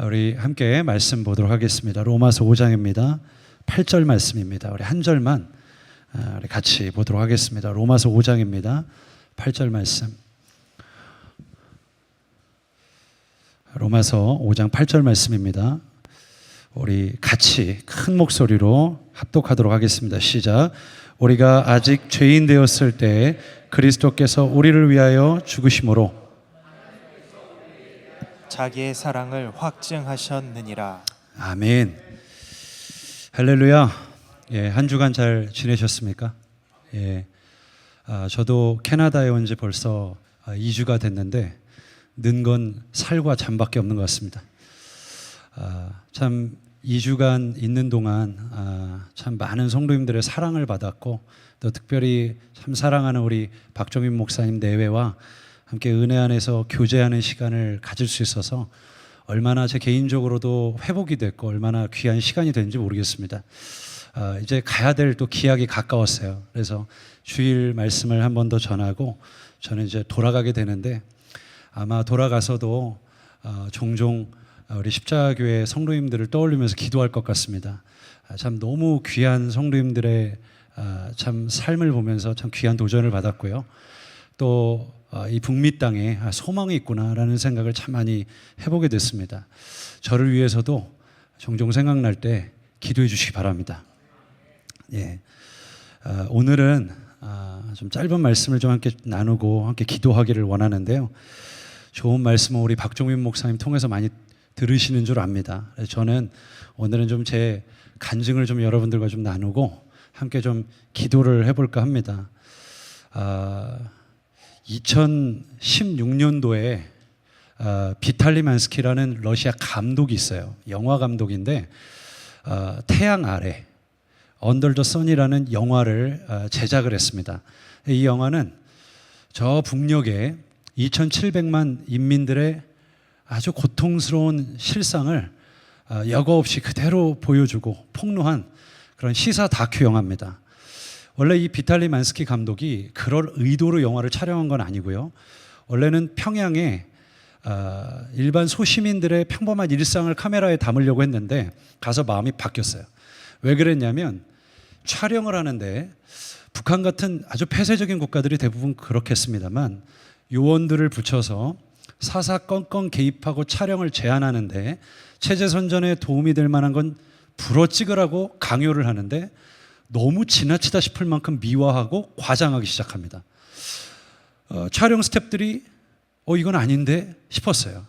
우리 함께 말씀 보도록 하겠습니다. 로마서 5장입니다. 8절 말씀입니다. 우리 한 절만 우리 같이 보도록 하겠습니다. 로마서 5장입니다. 8절 말씀. 로마서 5장 8절 말씀입니다. 우리 같이 큰 목소리로 합독하도록 하겠습니다. 시작. 우리가 아직 죄인 되었을 때 그리스도께서 우리를 위하여 죽으심으로 자기의 사랑을 확증하셨느니라. 아멘. 할렐루야. 예, 한 주간 잘 지내셨습니까? 예, 저도 캐나다에 온 지 벌써 2주가 됐는데 는 건 살과 잠밖에 없는 것 같습니다. 참 2주간 있는 동안 참 많은 성도님들의 사랑을 받았고 또 특별히 참 사랑하는 우리 박종민 목사님 내외와 함께 은혜 안에서 교제하는 시간을 가질 수 있어서 얼마나 제 개인적으로도 회복이 됐고 얼마나 귀한 시간이 됐는지 모르겠습니다. 이제 가야 될 또 기약이 가까웠어요. 그래서 주일 말씀을 한 번 더 전하고 저는 이제 돌아가게 되는데 아마 돌아가서도 종종 우리 십자교회 성도님들을 떠올리면서 기도할 것 같습니다. 참 너무 귀한 성도님들의 참 삶을 보면서 참 귀한 도전을 받았고요. 또 이 북미 땅에 소망이 있구나라는 생각을 참 많이 해보게 됐습니다. 저를 위해서도 종종 생각날 때 기도해 주시기 바랍니다. 예, 오늘은 좀 짧은 말씀을 좀 함께 나누고 함께 기도하기를 원하는데요. 좋은 말씀은 우리 박종민 목사님 통해서 많이 들으시는 줄 압니다. 저는 오늘은 좀 제 간증을 좀 여러분들과 좀 나누고 함께 좀 기도를 해볼까 합니다. 2016년도에 비탈리 만스키라는 러시아 감독이 있어요. 영화 감독인데 태양 아래 Under the Sun이라는 영화를 제작을 했습니다. 이 영화는 저 북녘에 2,700만 인민들의 아주 고통스러운 실상을 여과 없이 그대로 보여주고 폭로한 그런 시사 다큐 영화입니다. 원래 이 비탈리 만스키 감독이 그럴 의도로 영화를 촬영한 건 아니고요. 원래는 평양에 일반 소시민들의 평범한 일상을 카메라에 담으려고 했는데 가서 마음이 바뀌었어요. 왜 그랬냐면 촬영을 하는데 북한 같은 아주 폐쇄적인 국가들이 대부분 그렇겠습니다만 요원들을 붙여서 사사건건 개입하고 촬영을 제한하는데 체제선전에 도움이 될 만한 건 불어 찍으라고 강요를 하는데 너무 지나치다 싶을 만큼 미화하고 과장하기 시작합니다. 촬영 스태프들이 이건 아닌데 싶었어요.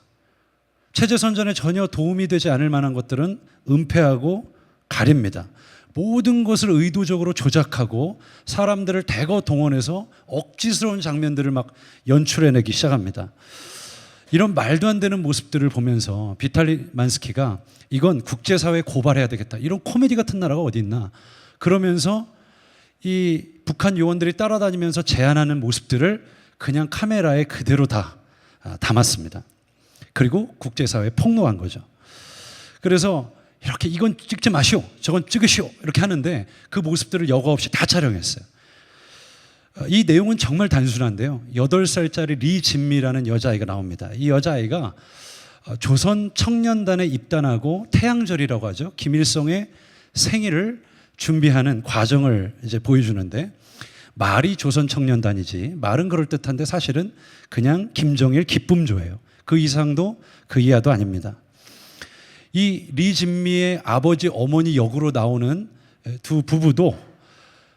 체제선전에 전혀 도움이 되지 않을 만한 것들은 은폐하고 가립니다. 모든 것을 의도적으로 조작하고 사람들을 대거 동원해서 억지스러운 장면들을 막 연출해내기 시작합니다. 이런 말도 안 되는 모습들을 보면서 비탈리 만스키가 이건 국제사회에 고발해야 되겠다. 이런 코미디 같은 나라가 어디 있나. 그러면서 이 북한 요원들이 따라다니면서 제안하는 모습들을 그냥 카메라에 그대로 다 담았습니다. 그리고 국제사회에 폭로한 거죠. 그래서 이렇게 이건 찍지 마시오, 저건 찍으시오 이렇게 하는데 그 모습들을 여과 없이 다 촬영했어요. 이 내용은 정말 단순한데요. 8살짜리 리진미라는 여자아이가 나옵니다. 이 여자아이가 조선 청년단에 입단하고 태양절이라고 하죠. 김일성의 생일을 준비하는 과정을 이제 보여주는데 말이 조선 청년단이지 말은 그럴듯한데 사실은 그냥 김정일 기쁨조예요. 그 이상도 그 이하도 아닙니다. 이 리진미의 아버지 어머니 역으로 나오는 두 부부도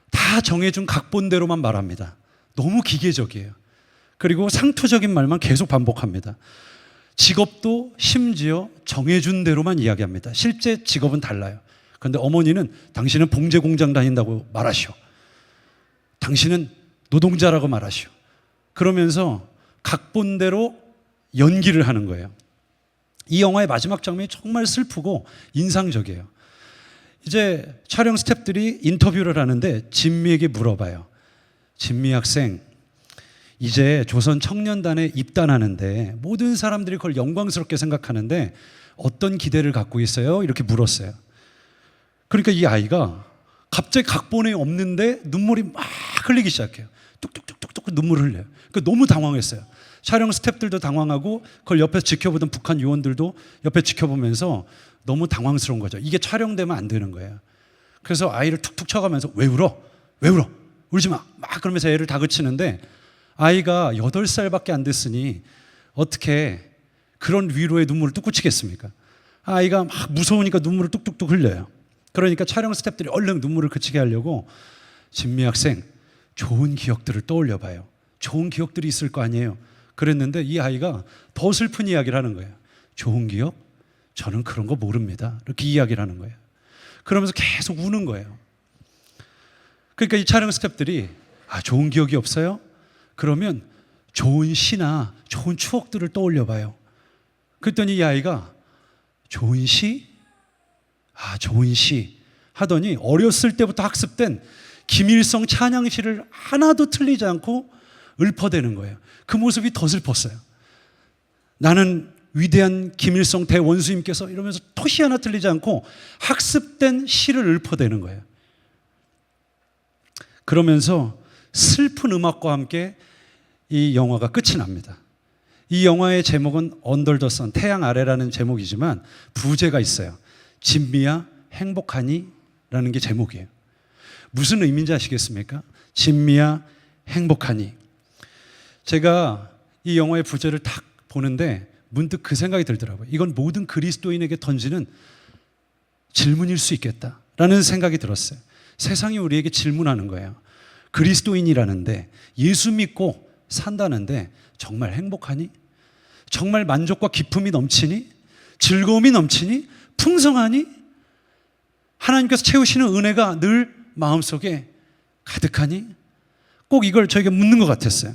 다 정해준 각본대로만 말합니다. 너무 기계적이에요. 그리고 상투적인 말만 계속 반복합니다. 직업도 심지어 정해준 대로만 이야기합니다. 실제 직업은 달라요. 그런데 어머니는 당신은 봉제 공장 다닌다고 말하시오. 당신은 노동자라고 말하시오. 그러면서 각본대로 연기를 하는 거예요. 이 영화의 마지막 장면이 정말 슬프고 인상적이에요. 이제 촬영 스태프들이 인터뷰를 하는데 진미에게 물어봐요. 진미 학생, 이제 조선 청년단에 입단하는데 모든 사람들이 그걸 영광스럽게 생각하는데 어떤 기대를 갖고 있어요? 이렇게 물었어요. 그러니까 이 아이가 갑자기 각본에 없는데 눈물이 막 흘리기 시작해요. 뚝뚝뚝뚝뚝 눈물을 흘려요. 그러니까 너무 당황했어요. 촬영 스태프들도 당황하고 그걸 옆에서 지켜보던 북한 요원들도 옆에 지켜보면서 너무 당황스러운 거죠. 이게 촬영되면 안 되는 거예요. 그래서 아이를 툭툭 쳐가면서 왜 울어? 왜 울어? 울지 마. 막 그러면서 애를 다그치는데 아이가 8살밖에 안 됐으니 어떻게 그런 위로의 눈물을 뚝 그치겠습니까? 아이가 막 무서우니까 눈물을 뚝뚝뚝 흘려요. 그러니까 촬영 스태프들이 얼른 눈물을 그치게 하려고 진미 학생 좋은 기억들을 떠올려 봐요. 좋은 기억들이 있을 거 아니에요. 그랬는데 이 아이가 더 슬픈 이야기를 하는 거예요. 좋은 기억? 저는 그런 거 모릅니다. 이렇게 이야기를 하는 거예요. 그러면서 계속 우는 거예요. 그러니까 이 촬영 스태프들이 좋은 기억이 없어요? 그러면 좋은 시나 좋은 추억들을 떠올려 봐요. 그랬더니 이 아이가 좋은 시? 좋은 시 하더니 어렸을 때부터 학습된 김일성 찬양시를 하나도 틀리지 않고 읊어대는 거예요. 그 모습이 더 슬펐어요. 나는 위대한 김일성 대원수님께서 이러면서 토시 하나 틀리지 않고 학습된 시를 읊어대는 거예요. 그러면서 슬픈 음악과 함께 이 영화가 끝이 납니다. 이 영화의 제목은 언더 더 선, 태양 아래라는 제목이지만 부제가 있어요. 진미야 행복하니? 라는 게 제목이에요. 무슨 의미인지 아시겠습니까? 진미야 행복하니. 제가 이 영화의 부제를 딱 보는데 문득 그 생각이 들더라고요. 이건 모든 그리스도인에게 던지는 질문일 수 있겠다라는 생각이 들었어요. 세상이 우리에게 질문하는 거예요. 그리스도인이라는데, 예수 믿고 산다는데 정말 행복하니? 정말 만족과 기쁨이 넘치니? 즐거움이 넘치니? 풍성하니? 하나님께서 채우시는 은혜가 늘 마음속에 가득하니? 꼭 이걸 저에게 묻는 것 같았어요.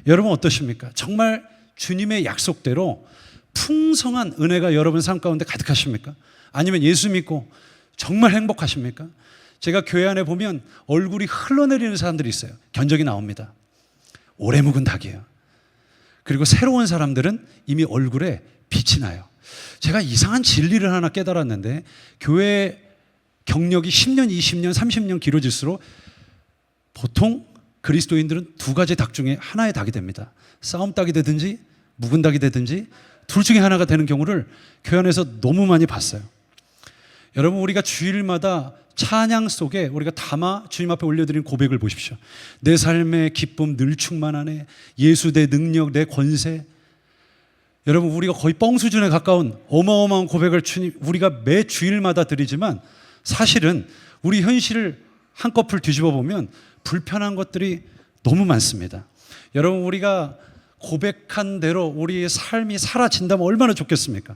여러분 어떠십니까? 정말 주님의 약속대로 풍성한 은혜가 여러분 삶 가운데 가득하십니까? 아니면 예수 믿고 정말 행복하십니까? 제가 교회 안에 보면 얼굴이 흘러내리는 사람들이 있어요. 견적이 나옵니다. 오래 묵은 닭이에요. 그리고 새로운 사람들은 이미 얼굴에 빛이 나요. 제가 이상한 진리를 하나 깨달았는데 교회 경력이 10년, 20년, 30년 길어질수록 보통 그리스도인들은 두 가지 닭 중에 하나의 닭이 됩니다. 싸움 닭이 되든지 묵은 닭이 되든지 둘 중에 하나가 되는 경우를 교회 안에서 너무 많이 봤어요. 여러분 우리가 주일마다 찬양 속에 우리가 담아 주님 앞에 올려드린 고백을 보십시오. 내 삶의 기쁨 늘 충만하네. 예수 내 능력 내 권세. 여러분 우리가 거의 뻥 수준에 가까운 어마어마한 고백을 주님 우리가 매 주일마다 드리지만 사실은 우리 현실을 한꺼풀 뒤집어 보면 불편한 것들이 너무 많습니다. 여러분 우리가 고백한 대로 우리의 삶이 사라진다면 얼마나 좋겠습니까?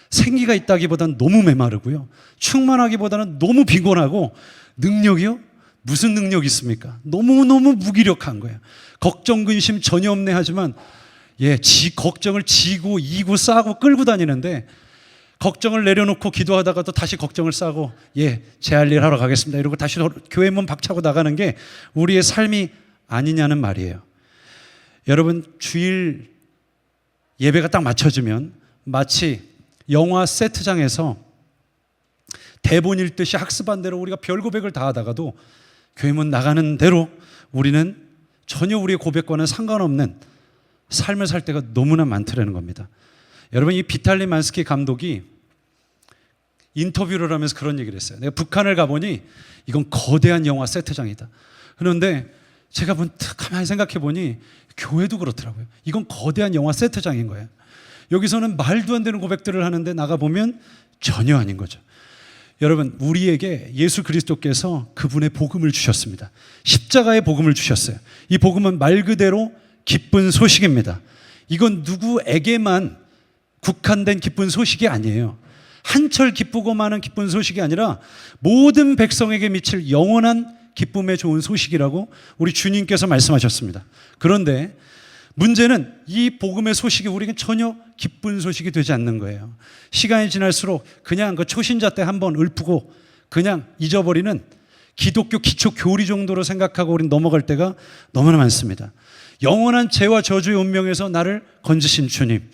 생기가 있다기보다는 너무 메마르고요. 충만하기보다는 너무 빈곤하고 능력이요? 무슨 능력이 있습니까? 너무너무 무기력한 거예요. 걱정 근심 전혀 없네 하지만 걱정을 지고 이고 싸고 끌고 다니는데 걱정을 내려놓고 기도하다가 또 다시 걱정을 싸고 제 할 일 하러 가겠습니다. 이러고 다시 교회 문 박차고 나가는 게 우리의 삶이 아니냐는 말이에요. 여러분 주일 예배가 딱 맞춰지면 마치 영화 세트장에서 대본 읽듯이 학습한 대로 우리가 별고백을 다 하다가도 교회 문 나가는 대로 우리는 전혀 우리의 고백과는 상관없는 삶을 살 때가 너무나 많더라는 겁니다. 여러분 이 비탈리 만스키 감독이 인터뷰를 하면서 그런 얘기를 했어요. 내가 북한을 가보니 이건 거대한 영화 세트장이다. 그런데 제가 가만히 생각해 보니 교회도 그렇더라고요. 이건 거대한 영화 세트장인 거예요. 여기서는 말도 안 되는 고백들을 하는데 나가보면 전혀 아닌 거죠. 여러분 우리에게 예수 그리스도께서 그분의 복음을 주셨습니다. 십자가의 복음을 주셨어요. 이 복음은 말 그대로 기쁜 소식입니다. 이건 누구에게만 국한된 기쁜 소식이 아니에요. 한철 기쁘고만한 기쁜 소식이 아니라 모든 백성에게 미칠 영원한 기쁨의 좋은 소식이라고 우리 주님께서 말씀하셨습니다. 그런데 문제는 이 복음의 소식이 우리에게 전혀 기쁜 소식이 되지 않는 거예요. 시간이 지날수록 그냥 그 초신자 때 한번 읊고 그냥 잊어버리는 기독교 기초 교리 정도로 생각하고 우린 넘어갈 때가 너무나 많습니다. 영원한 죄와 저주의 운명에서 나를 건지신 주님,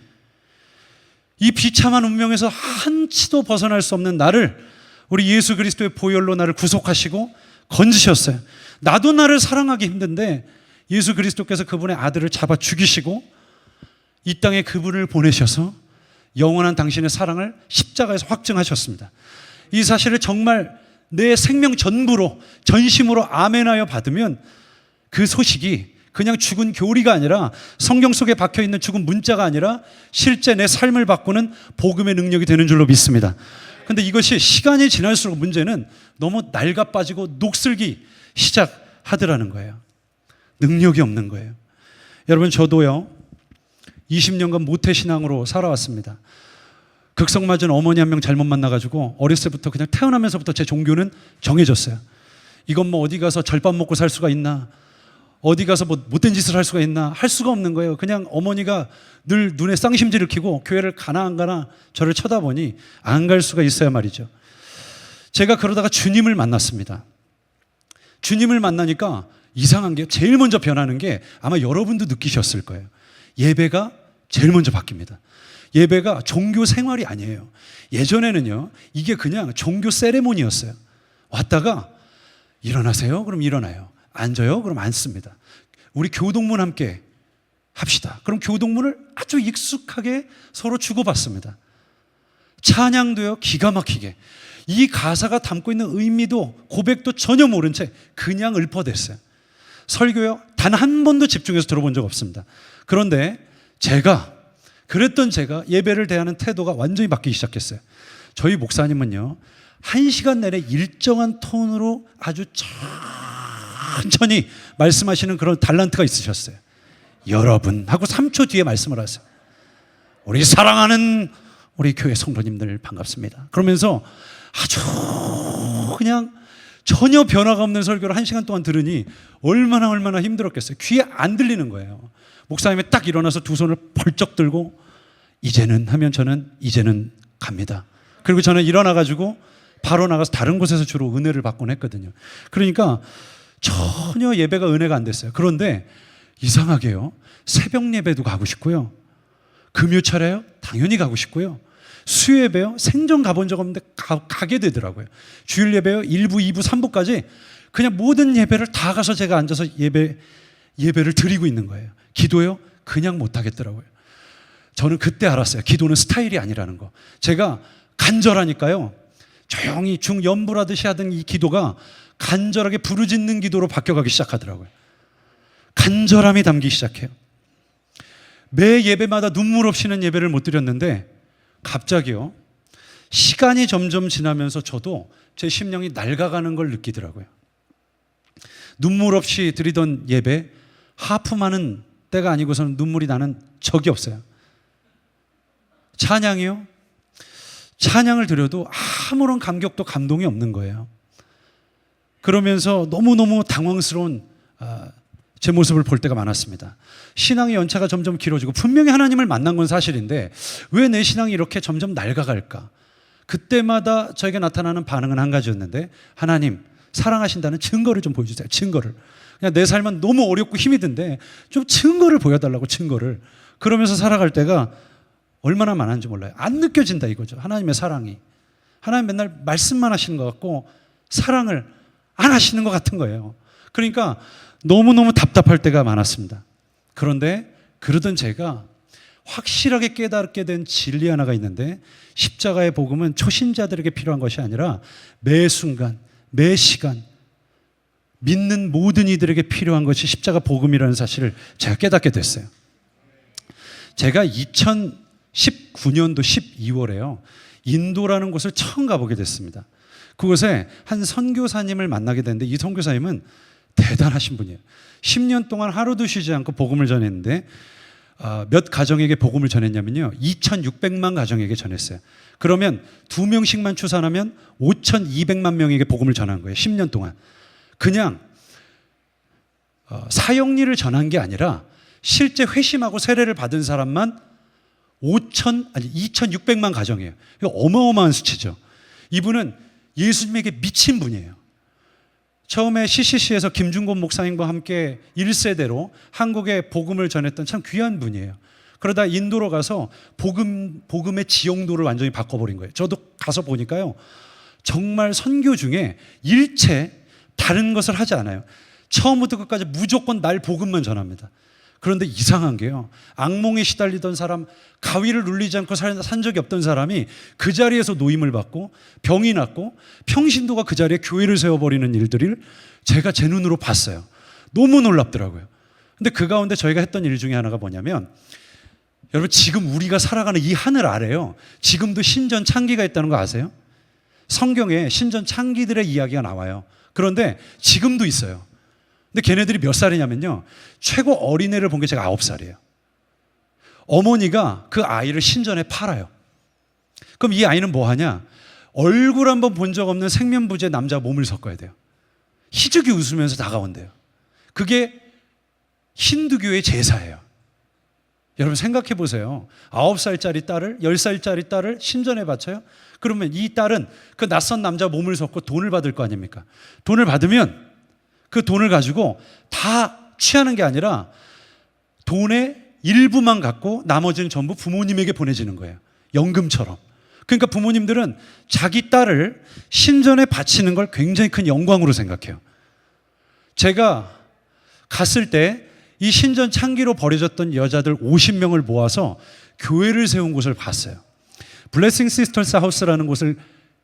이 비참한 운명에서 한치도 벗어날 수 없는 나를 우리 예수 그리스도의 보혈로 나를 구속하시고 건지셨어요. 나도 나를 사랑하기 힘든데 예수 그리스도께서 그분의 아들을 잡아 죽이시고 이 땅에 그분을 보내셔서 영원한 당신의 사랑을 십자가에서 확증하셨습니다. 이 사실을 정말 내 생명 전부로 전심으로 아멘하여 받으면 그 소식이 그냥 죽은 교리가 아니라 성경 속에 박혀있는 죽은 문자가 아니라 실제 내 삶을 바꾸는 복음의 능력이 되는 줄로 믿습니다. 그런데 이것이 시간이 지날수록 문제는 너무 낡아 빠지고 녹슬기 시작하더라는 거예요. 능력이 없는 거예요. 여러분, 저도요 20년간 모태신앙으로 살아왔습니다. 극성 맞은 어머니 한 명 잘못 만나가지고 어렸을 때부터 그냥 태어나면서부터 제 종교는 정해졌어요. 이건 뭐 어디 가서 절밥 먹고 살 수가 있나, 어디 가서 뭐 못된 짓을 할 수가 있나, 할 수가 없는 거예요. 그냥 어머니가 늘 눈에 쌍심지를 키고 교회를 가나 안 가나 저를 쳐다보니 안 갈 수가 있어야 말이죠. 제가 그러다가 주님을 만났습니다. 주님을 만나니까 이상한 게 제일 먼저 변하는 게 아마 여러분도 느끼셨을 거예요. 예배가 제일 먼저 바뀝니다. 예배가 종교 생활이 아니에요. 예전에는요 이게 그냥 종교 세레모니였어요. 왔다가 일어나세요? 그럼 일어나요. 앉아요? 그럼 앉습니다. 우리 교동문 함께 합시다. 그럼 교동문을 아주 익숙하게 서로 주고받습니다. 찬양도요 기가 막히게, 이 가사가 담고 있는 의미도 고백도 전혀 모른 채 그냥 읊어댔어요. 설교요 단 한 번도 집중해서 들어본 적 없습니다. 그런데 그랬던 제가 예배를 대하는 태도가 완전히 바뀌기 시작했어요. 저희 목사님은요 1시간 내내 일정한 톤으로 아주 천천히 말씀하시는 그런 달란트가 있으셨어요. 여러분 하고 3초 뒤에 말씀을 하세요. 우리 사랑하는 우리 교회 성도님들 반갑습니다. 그러면서 아주 그냥 전혀 변화가 없는 설교를 1시간 동안 들으니 얼마나 힘들었겠어요. 귀에 안 들리는 거예요. 목사님이 딱 일어나서 두 손을 벌쩍 들고 이제는 하면 저는 이제는 갑니다. 그리고 저는 일어나가지고 바로 나가서 다른 곳에서 주로 은혜를 받곤 했거든요. 그러니까 전혀 예배가 은혜가 안 됐어요. 그런데 이상하게요 새벽 예배도 가고 싶고요, 금요 차례요 당연히 가고 싶고요, 수요 예배요 생전 가본 적 없는데 가게 되더라고요. 주일 예배요 1부, 2부, 3부까지 그냥 모든 예배를 다 가서 제가 앉아서 예배를 드리고 있는 거예요. 기도요 그냥 못 하겠더라고요. 저는 그때 알았어요. 기도는 스타일이 아니라는 거. 제가 간절하니까요 조용히 중연불하듯이 하던 이 기도가 간절하게 부르짖는 기도로 바뀌어가기 시작하더라고요. 간절함이 담기기 시작해요. 매 예배마다 눈물 없이는 예배를 못 드렸는데 갑자기요 시간이 점점 지나면서 저도 제 심령이 낡아가는 걸 느끼더라고요. 눈물 없이 드리던 예배 하품하는 때가 아니고서는 눈물이 나는 적이 없어요. 찬양이요 찬양을 드려도 아무런 감격도 감동이 없는 거예요. 그러면서 너무너무 당황스러운 제 모습을 볼 때가 많았습니다. 신앙의 연차가 점점 길어지고 분명히 하나님을 만난 건 사실인데 왜 내 신앙이 이렇게 점점 낡아갈까? 그때마다 저에게 나타나는 반응은 한 가지였는데, 하나님 사랑하신다는 증거를 좀 보여주세요. 증거를. 그냥 내 삶은 너무 어렵고 힘이 든데 좀 증거를 보여달라고, 증거를. 그러면서 살아갈 때가 얼마나 많은지 몰라요. 안 느껴진다 이거죠. 하나님의 사랑이. 하나님 맨날 말씀만 하시는 것 같고 사랑을 안 하시는 것 같은 거예요. 그러니까 너무너무 답답할 때가 많았습니다. 그런데 그러던 제가 확실하게 깨닫게 된 진리 하나가 있는데, 십자가의 복음은 초신자들에게 필요한 것이 아니라 매 순간, 매 시간 믿는 모든 이들에게 필요한 것이 십자가 복음이라는 사실을 제가 깨닫게 됐어요. 제가 2019년도 12월에요 인도라는 곳을 처음 가보게 됐습니다. 그곳에 한 선교사님을 만나게 됐는데, 이 선교사님은 대단하신 분이에요. 10년 동안 하루도 쉬지 않고 복음을 전했는데 몇 가정에게 복음을 전했냐면요 2600만 가정에게 전했어요. 그러면 2명씩만 추산하면 5200만 명에게 복음을 전한 거예요. 10년 동안. 그냥 사역리를 전한 게 아니라 실제 회심하고 세례를 받은 사람만 2600만 가정이에요. 이거 어마어마한 수치죠. 이분은 예수님에게 미친 분이에요. 처음에 CCC에서 김중곤 목사님과 함께 1세대로 한국에 복음을 전했던 참 귀한 분이에요. 그러다 인도로 가서 복음의 지용도를 완전히 바꿔버린 거예요. 저도 가서 보니까요 정말 선교 중에 일체 다른 것을 하지 않아요. 처음부터 끝까지 무조건 날 복음만 전합니다. 그런데 이상한 게요, 악몽에 시달리던 사람, 가위를 눌리지 않고 산 적이 없던 사람이 그 자리에서 노임을 받고 병이 났고 평신도가 그 자리에 교회를 세워버리는 일들을 제가 제 눈으로 봤어요. 너무 놀랍더라고요. 근데 그 가운데 저희가 했던 일 중에 하나가 뭐냐면, 여러분 지금 우리가 살아가는 이 하늘 아래요, 지금도 신전 창기가 있다는 거 아세요? 성경에 신전 창기들의 이야기가 나와요. 그런데 지금도 있어요. 근데 걔네들이 몇 살이냐면요, 최고 어린애를 본 게 제가 9살이에요. 어머니가 그 아이를 신전에 팔아요. 그럼 이 아이는 뭐 하냐? 얼굴 한번 본 적 없는 생면부지의 남자 몸을 섞어야 돼요. 희죽이 웃으면서 다가온대요. 그게 힌두교의 제사예요. 여러분 생각해 보세요. 9살짜리 딸을, 10살짜리 딸을 신전에 바쳐요? 그러면 이 딸은 그 낯선 남자 몸을 섞고 돈을 받을 거 아닙니까? 돈을 받으면 그 돈을 가지고 다 취하는 게 아니라 돈의 일부만 갖고 나머지는 전부 부모님에게 보내지는 거예요. 연금처럼. 그러니까 부모님들은 자기 딸을 신전에 바치는 걸 굉장히 큰 영광으로 생각해요. 제가 갔을 때 이 신전 창기로 버려졌던 여자들 50명을 모아서 교회를 세운 곳을 봤어요. 블레싱 시스터스 하우스라는 곳을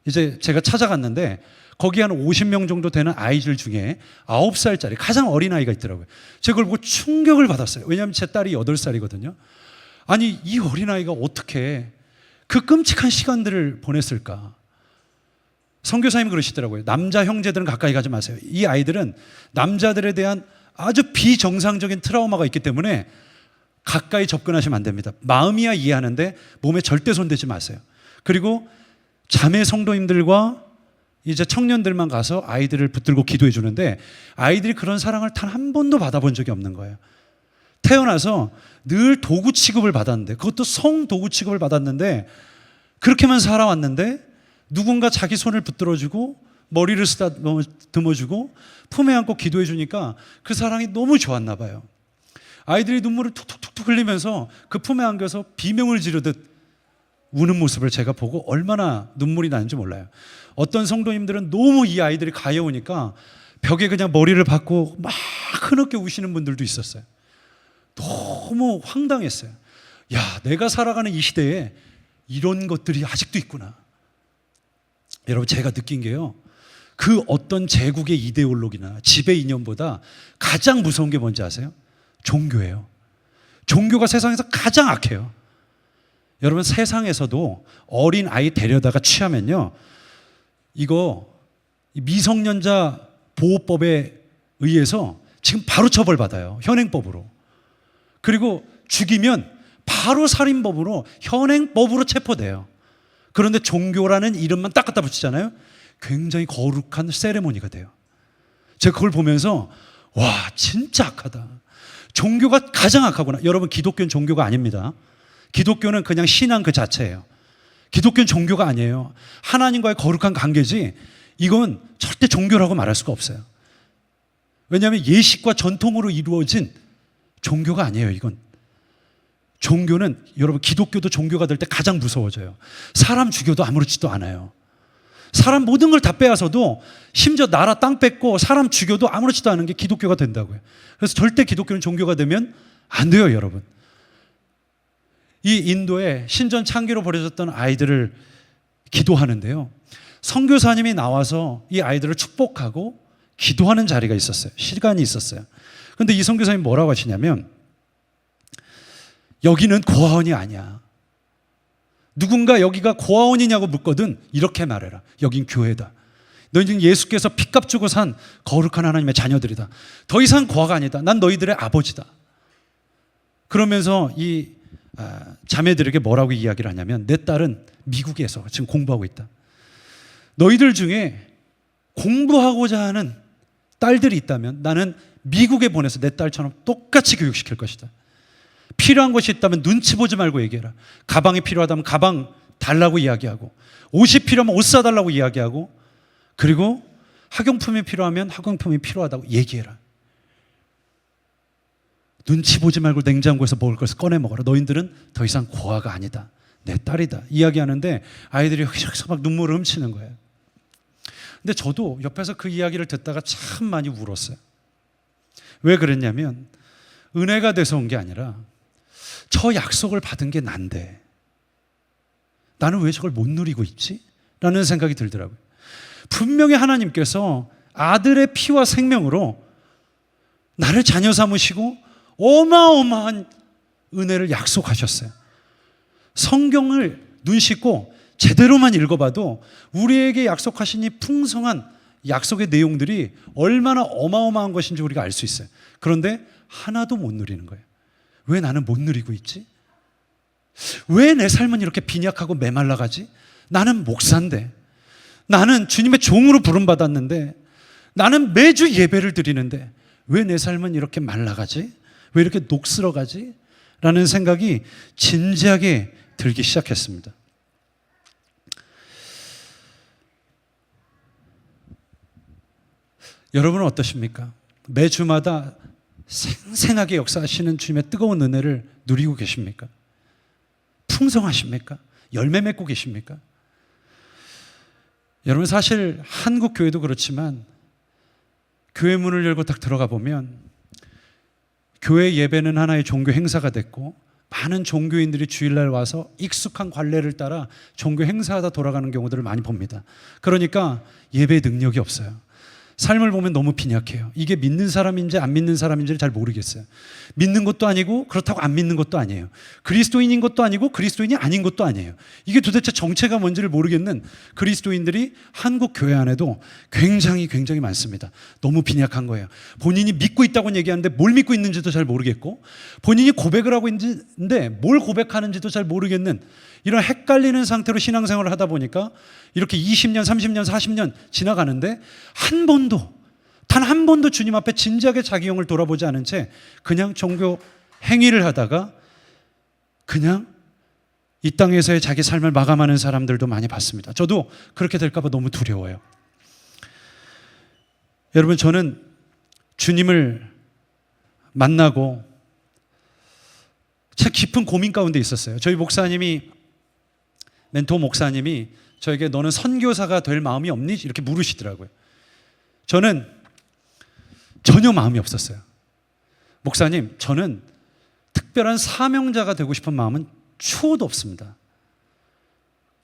이제 제가 찾아갔는데, 거기 한 50명 정도 되는 아이들 중에 9살짜리 가장 어린 아이가 있더라고요. 제가 그걸 보고 충격을 받았어요. 왜냐하면 제 딸이 8살이거든요. 아니 이 어린 아이가 어떻게 그 끔찍한 시간들을 보냈을까? 선교사님이 그러시더라고요. 남자 형제들은 가까이 가지 마세요. 이 아이들은 남자들에 대한 아주 비정상적인 트라우마가 있기 때문에 가까이 접근하시면 안 됩니다. 마음이야 이해하는데 몸에 절대 손대지 마세요. 그리고 자매 성도님들과 이제 청년들만 가서 아이들을 붙들고 기도해 주는데, 아이들이 그런 사랑을 단 한 번도 받아본 적이 없는 거예요. 태어나서 늘 도구 취급을 받았는데, 그것도 성 도구 취급을 받았는데, 그렇게만 살아왔는데 누군가 자기 손을 붙들어주고 머리를 쓰다듬어주고 품에 안고 기도해 주니까 그 사랑이 너무 좋았나 봐요. 아이들이 눈물을 툭툭툭툭 흘리면서 그 품에 안겨서 비명을 지르듯 우는 모습을 제가 보고 얼마나 눈물이 나는지 몰라요. 어떤 성도님들은 너무 이 아이들이 가여우니까 벽에 그냥 머리를 박고 막 흐느껴 우시는 분들도 있었어요. 너무 황당했어요. 야, 내가 살아가는 이 시대에 이런 것들이 아직도 있구나. 여러분 제가 느낀 게요, 그 어떤 제국의 이데올로기나 지배 이념보다 가장 무서운 게 뭔지 아세요? 종교예요. 종교가 세상에서 가장 악해요. 여러분 세상에서도 어린 아이 데려다가 취하면요, 이거 미성년자 보호법에 의해서 지금 바로 처벌받아요. 현행법으로. 그리고 죽이면 바로 살인법으로 현행법으로 체포돼요. 그런데 종교라는 이름만 딱 갖다 붙이잖아요. 굉장히 거룩한 세레모니가 돼요. 제가 그걸 보면서 와 진짜 악하다. 종교가 가장 악하구나. 여러분 기독교는 종교가 아닙니다. 기독교는 그냥 신앙 그 자체예요. 기독교는 종교가 아니에요. 하나님과의 거룩한 관계지 이건 절대 종교라고 말할 수가 없어요. 왜냐하면 예식과 전통으로 이루어진 종교가 아니에요. 이건 종교는, 여러분 기독교도 종교가 될 때 가장 무서워져요. 사람 죽여도 아무렇지도 않아요. 사람 모든 걸 다 빼앗아도, 심지어 나라 땅 뺏고 사람 죽여도 아무렇지도 않은 게 기독교가 된다고요. 그래서 절대 기독교는 종교가 되면 안 돼요. 여러분, 이 인도에 신전 창기로 버려졌던 아이들을 기도하는데요, 선교사님이 나와서 이 아이들을 축복하고 기도하는 자리가 있었어요. 시간이 있었어요. 그런데 이 선교사님이 뭐라고 하시냐면, 여기는 고아원이 아니야. 누군가 여기가 고아원이냐고 묻거든 이렇게 말해라. 여긴 교회다. 너희는 예수께서 핏값 주고 산 거룩한 하나님의 자녀들이다. 더 이상 고아가 아니다. 난 너희들의 아버지다. 그러면서 이 자매들에게 뭐라고 이야기를 하냐면, 내 딸은 미국에서 지금 공부하고 있다. 너희들 중에 공부하고자 하는 딸들이 있다면 나는 미국에 보내서 내 딸처럼 똑같이 교육시킬 것이다. 필요한 것이 있다면 눈치 보지 말고 얘기해라. 가방이 필요하다면 가방 달라고 이야기하고, 옷이 필요하면 옷 사달라고 이야기하고, 그리고 학용품이 필요하면 학용품이 필요하다고 얘기해라. 눈치 보지 말고 냉장고에서 먹을 것을 꺼내 먹어라. 너희들은 더 이상 고아가 아니다. 내 딸이다. 이야기하는데 아이들이 흐슥 막 눈물을 훔치는 거예요. 근데 저도 옆에서 그 이야기를 듣다가 참 많이 울었어요. 왜 그랬냐면, 은혜가 돼서 온 게 아니라 저 약속을 받은 게 난데 나는 왜 저걸 못 누리고 있지? 라는 생각이 들더라고요. 분명히 하나님께서 아들의 피와 생명으로 나를 자녀 삼으시고 어마어마한 은혜를 약속하셨어요. 성경을 눈 씻고 제대로만 읽어봐도 우리에게 약속하신 이 풍성한 약속의 내용들이 얼마나 어마어마한 것인지 우리가 알 수 있어요. 그런데 하나도 못 누리는 거예요. 왜 나는 못 누리고 있지? 왜 내 삶은 이렇게 빈약하고 메말라가지? 나는 목사인데, 나는 주님의 종으로 부름받았는데, 나는 매주 예배를 드리는데 왜 내 삶은 이렇게 말라가지? 왜 이렇게 녹슬어가지? 라는 생각이 진지하게 들기 시작했습니다. 여러분은 어떠십니까? 매주마다 생생하게 역사하시는 주님의 뜨거운 은혜를 누리고 계십니까? 풍성하십니까? 열매 맺고 계십니까? 여러분, 사실 한국 교회도 그렇지만 교회 문을 열고 딱 들어가 보면 교회 예배는 하나의 종교 행사가 됐고 많은 종교인들이 주일날 와서 익숙한 관례를 따라 종교 행사하다 돌아가는 경우들을 많이 봅니다. 그러니까 예배의 능력이 없어요. 삶을 보면 너무 빈약해요. 이게 믿는 사람인지 안 믿는 사람인지를 잘 모르겠어요. 믿는 것도 아니고 그렇다고 안 믿는 것도 아니에요. 그리스도인인 것도 아니고 그리스도인이 아닌 것도 아니에요. 이게 도대체 정체가 뭔지를 모르겠는 그리스도인들이 한국 교회 안에도 굉장히 많습니다. 너무 빈약한 거예요. 본인이 믿고 있다고 얘기하는데 뭘 믿고 있는지도 잘 모르겠고, 본인이 고백을 하고 있는데 뭘 고백하는지도 잘 모르겠는 이런 헷갈리는 상태로 신앙생활을 하다 보니까 이렇게 20년, 30년, 40년 지나가는데 단 한 번도 주님 앞에 진지하게 자기 영을 돌아보지 않은 채 그냥 종교 행위를 하다가 그냥 이 땅에서의 자기 삶을 마감하는 사람들도 많이 봤습니다. 저도 그렇게 될까 봐 너무 두려워요. 여러분, 저는 주님을 만나고 참 깊은 고민 가운데 있었어요. 저희 멘토 목사님이 저에게 너는 선교사가 될 마음이 없니? 이렇게 물으시더라고요. 저는 전혀 마음이 없었어요. 목사님, 저는 특별한 사명자가 되고 싶은 마음은 추호도 없습니다.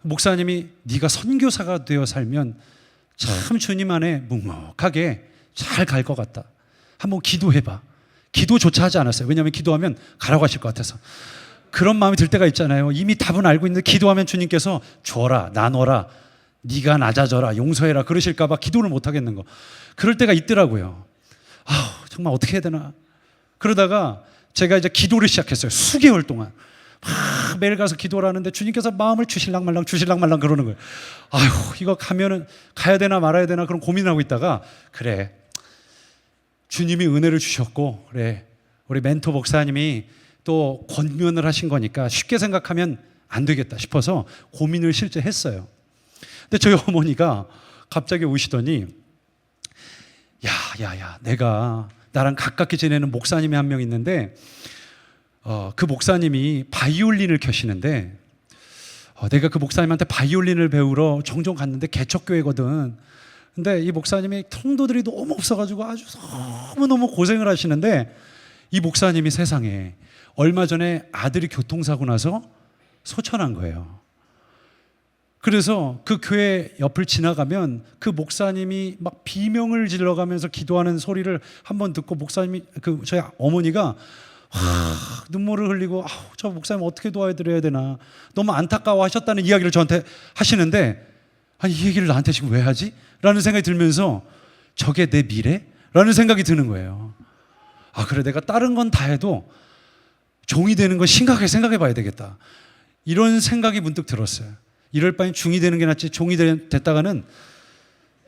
목사님이 네가 선교사가 되어 살면 참 주님 안에 묵묵하게 잘 갈 것 같다. 한번 기도해봐. 기도조차 하지 않았어요. 왜냐하면 기도하면 가라고 하실 것 같아서. 그런 마음이 들 때가 있잖아요. 이미 답은 알고 있는데 기도하면 주님께서 줘라, 나눠라, 네가 낮아져라, 용서해라 그러실까 봐 기도를 못 하겠는 거. 그럴 때가 있더라고요. 정말 어떻게 해야 되나. 그러다가 제가 이제 기도를 시작했어요. 수개월 동안 매일 가서 기도를 하는데 주님께서 마음을 주실랑 말랑 그러는 거예요. 이거 가야 되나 말아야 되나 그런 고민을 하고 있다가, 그래, 주님이 은혜를 주셨고, 그래, 우리 멘토 목사님이 또 권면을 하신 거니까 쉽게 생각하면 안 되겠다 싶어서 고민을 실제 했어요. 근데 저희 어머니가 갑자기 오시더니 야, 내가 나랑 가깝게 지내는 목사님이 한 명 있는데 그 목사님이 바이올린을 켜시는데 내가 그 목사님한테 바이올린을 배우러 종종 갔는데 개척교회거든. 근데 이 목사님이 통도들이 너무 없어가지고 아주 너무 고생을 하시는데 이 목사님이 세상에 얼마 전에 아들이 교통사고 나서 소천한 거예요. 그래서 그 교회 옆을 지나가면 그 목사님이 막 비명을 질러가면서 기도하는 소리를 한번 듣고 목사님이 저희 어머니가 눈물을 흘리고 저 목사님 어떻게 도와드려야 되나 너무 안타까워 하셨다는 이야기를 저한테 하시는데, 이 얘기를 나한테 지금 왜 하지? 라는 생각이 들면서 저게 내 미래? 라는 생각이 드는 거예요. 그래, 내가 다른 건 다 해도 종이 되는 건 심각하게 생각해 봐야 되겠다. 이런 생각이 문득 들었어요. 이럴 바엔 중이 되는 게 낫지 종이 됐다가는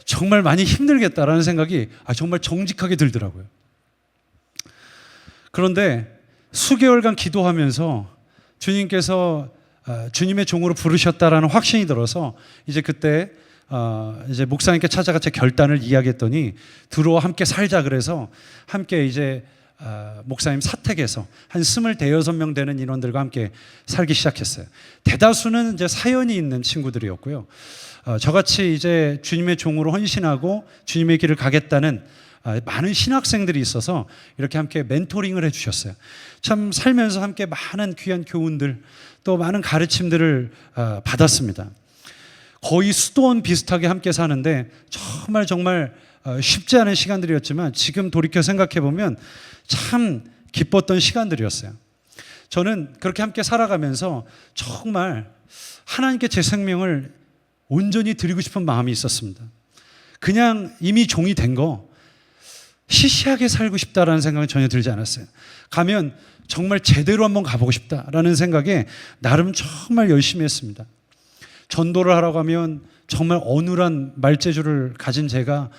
정말 많이 힘들겠다라는 생각이 정말 정직하게 들더라고요. 그런데 수개월간 기도하면서 주님께서 주님의 종으로 부르셨다라는 확신이 들어서 이제 그때 이제 목사님께 찾아가 제 결단을 이야기했더니 들어와 함께 살자 그래서 함께 이제 목사님 사택에서 한 26명 되는 인원들과 함께 살기 시작했어요. 대다수는 이제 사연이 있는 친구들이었고요. 저같이 이제 주님의 종으로 헌신하고 주님의 길을 가겠다는 많은 신학생들이 있어서 이렇게 함께 멘토링을 해주셨어요. 참 살면서 함께 많은 귀한 교훈들 또 많은 가르침들을 받았습니다. 거의 수도원 비슷하게 함께 사는데 정말 쉽지 않은 시간들이었지만 지금 돌이켜 생각해 보면 참 기뻤던 시간들이었어요. 저는 그렇게 함께 살아가면서 정말 하나님께 제 생명을 온전히 드리고 싶은 마음이 있었습니다. 그냥 이미 종이 된 거 시시하게 살고 싶다라는 생각은 전혀 들지 않았어요. 가면 정말 제대로 한번 가보고 싶다라는 생각에 나름 정말 열심히 했습니다. 전도를 하러 가면 정말 어눌한 말재주를 가진 제가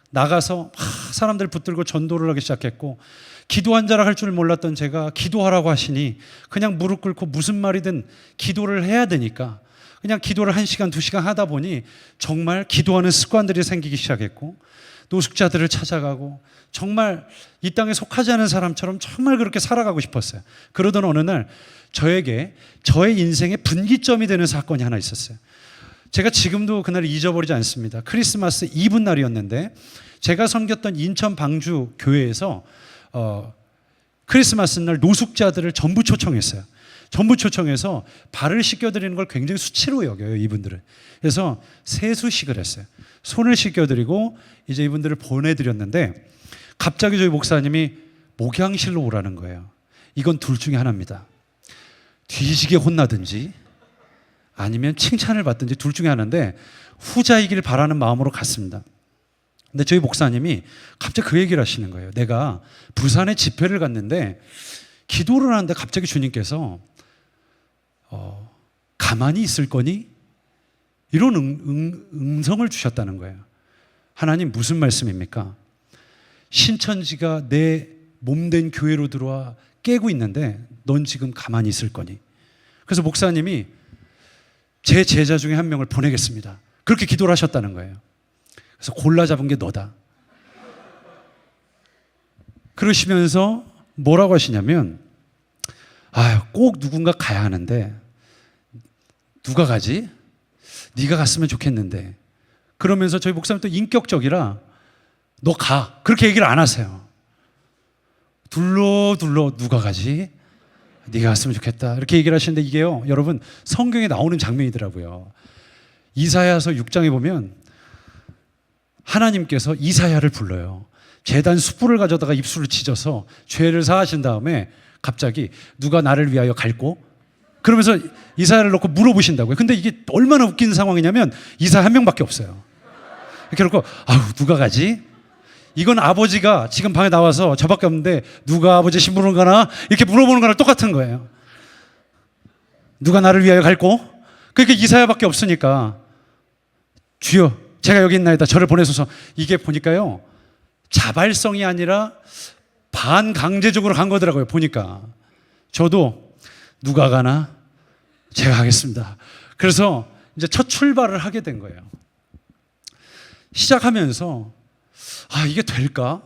나가서 사람들 붙들고 전도를 하기 시작했고, 기도 한 자락 할 줄 몰랐던 제가 기도하라고 하시니 그냥 무릎 꿇고 무슨 말이든 기도를 해야 되니까 그냥 기도를 1시간, 2시간 하다 보니 정말 기도하는 습관들이 생기기 시작했고, 노숙자들을 찾아가고 정말 이 땅에 속하지 않은 사람처럼 정말 그렇게 살아가고 싶었어요. 그러던 어느 날 저에게 저의 인생의 분기점이 되는 사건이 하나 있었어요. 제가 지금도 그날 잊어버리지 않습니다. 크리스마스 이브 날이었는데 제가 섬겼던 인천 방주 교회에서 크리스마스 날 노숙자들을 전부 초청했어요. 전부 초청해서 발을 씻겨드리는 걸 굉장히 수치로 여겨요, 이분들은. 그래서 세수식을 했어요. 손을 씻겨드리고 이제 이분들을 보내드렸는데 갑자기 저희 목사님이 목양실로 오라는 거예요. 이건 둘 중에 하나입니다. 뒤지게 혼나든지 아니면 칭찬을 받든지 둘 중에 하나인데 후자이길 바라는 마음으로 갔습니다. 근데 저희 목사님이 갑자기 그 얘기를 하시는 거예요. 내가 부산에 집회를 갔는데 기도를 하는데 갑자기 주님께서 가만히 있을 거니? 이런 음성을 주셨다는 거예요. 하나님 무슨 말씀입니까? 신천지가 내 몸된 교회로 들어와 깨고 있는데 넌 지금 가만히 있을 거니? 그래서 목사님이 제 제자 중에 한 명을 보내겠습니다. 그렇게 기도를 하셨다는 거예요. 그래서 골라 잡은 게 너다. 그러시면서 뭐라고 하시냐면 꼭 누군가 가야 하는데 누가 가지? 네가 갔으면 좋겠는데. 그러면서 저희 목사님 또 인격적이라 너 가. 그렇게 얘기를 안 하세요. 둘러 누가 가지? 네가 갔으면 좋겠다. 이렇게 얘기를 하시는데 이게요, 여러분 성경에 나오는 장면이더라고요. 이사야서 6장에 보면 하나님께서 이사야를 불러요. 제단 숯불을 가져다가 입술을 찢어서 죄를 사하신 다음에 갑자기 누가 나를 위하여 갈고? 그러면서 이사야를 놓고 물어보신다고요. 근데 이게 얼마나 웃긴 상황이냐면 이사야 한 명밖에 없어요. 이렇게 놓고 누가 가지? 이건 아버지가 지금 방에 나와서 저밖에 없는데 누가 아버지 신부를 가나? 이렇게 물어보는 거랑 똑같은 거예요. 누가 나를 위하여 갈고? 그러니까 이사야밖에 없으니까 주여 제가 여기 있나이다 저를 보내소서. 이게 보니까요 자발성이 아니라 반강제적으로 간 거더라고요. 보니까 저도 누가 가나? 제가 하겠습니다. 그래서 이제 첫 출발을 하게 된 거예요. 시작하면서 이게 될까?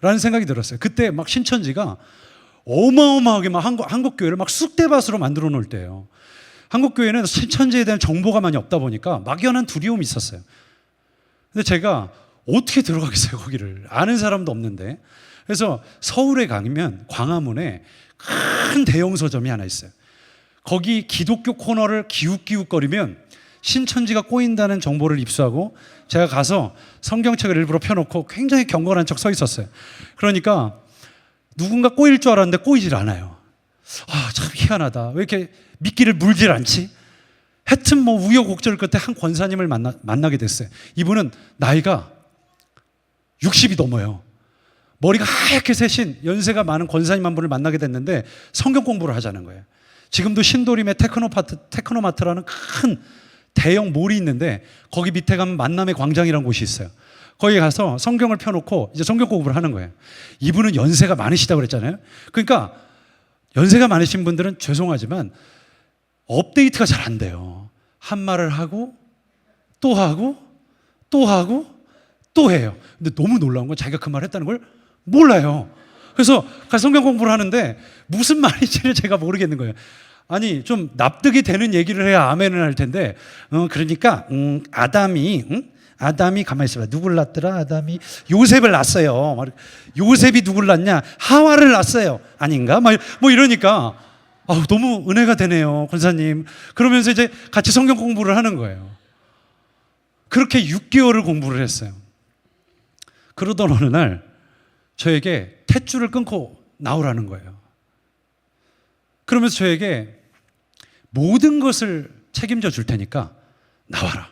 라는 생각이 들었어요. 그때 막 신천지가 어마어마하게 막 한국 교회를 막 쑥대밭으로 만들어 놓을 때예요. 한국 교회는 신천지에 대한 정보가 많이 없다 보니까 막연한 두려움이 있었어요. 근데 제가 어떻게 들어가겠어요, 거기를. 아는 사람도 없는데. 그래서 서울에 가면 광화문에 큰 대형 서점이 하나 있어요. 거기 기독교 코너를 기웃기웃거리면 신천지가 꼬인다는 정보를 입수하고 제가 가서 성경책을 일부러 펴놓고 굉장히 경건한 척 서 있었어요. 그러니까 누군가 꼬일 줄 알았는데 꼬이질 않아요. 참 희한하다. 왜 이렇게 미끼를 물질 않지? 하여튼 뭐 우여곡절 끝에 한 권사님을 만나게 됐어요. 이분은 나이가 60이 넘어요. 머리가 하얗게 새신 연세가 많은 권사님 한 분을 만나게 됐는데 성경 공부를 하자는 거예요. 지금도 신도림에 테크노마트라는 큰 대형 몰이 있는데 거기 밑에 가면 만남의 광장이라는 곳이 있어요. 거기 가서 성경을 펴놓고 이제 성경 공부를 하는 거예요. 이분은 연세가 많으시다고 그랬잖아요. 그러니까 연세가 많으신 분들은 죄송하지만 업데이트가 잘 안 돼요. 한 말을 하고 또 하고 또 하고 또 해요. 근데 너무 놀라운 건 자기가 그 말 했다는 걸 몰라요. 그래서 성경 공부를 하는데 무슨 말인지를 제가 모르겠는 거예요. 아니 좀 납득이 되는 얘기를 해야 아멘을 할 텐데 그러니까 아담이 가만히 있어봐. 누굴 낳더라? 아담이 요셉을 낳았어요. 요셉이 누굴 낳냐? 하와를 낳았어요. 아닌가? 뭐 이러니까 너무 은혜가 되네요, 권사님. 그러면서 이제 같이 성경 공부를 하는 거예요. 그렇게 6개월을 공부를 했어요. 그러던 어느 날 저에게 탯줄을 끊고 나오라는 거예요. 그러면서 저에게 모든 것을 책임져 줄 테니까 나와라.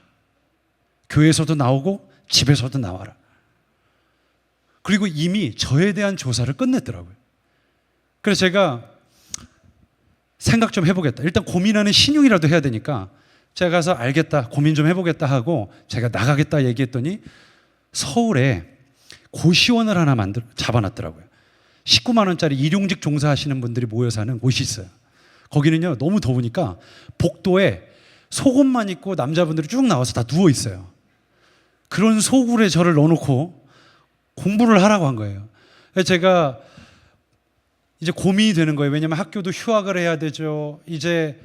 교회에서도 나오고 집에서도 나와라. 그리고 이미 저에 대한 조사를 끝냈더라고요. 그래서 제가 생각 좀 해보겠다. 일단 고민하는 신용이라도 해야 되니까 제가 가서 알겠다, 고민 좀 해보겠다 하고 제가 나가겠다 얘기했더니 서울에 고시원을 하나 잡아놨더라고요. 19만 원짜리 일용직 종사하시는 분들이 모여 사는 곳이 있어요. 거기는요 너무 더우니까 복도에 속옷만 입고 남자분들이 쭉 나와서 다 누워 있어요. 그런 소굴에 저를 넣어놓고 공부를 하라고 한 거예요. 제가 이제 고민이 되는 거예요. 왜냐하면 학교도 휴학을 해야 되죠. 이제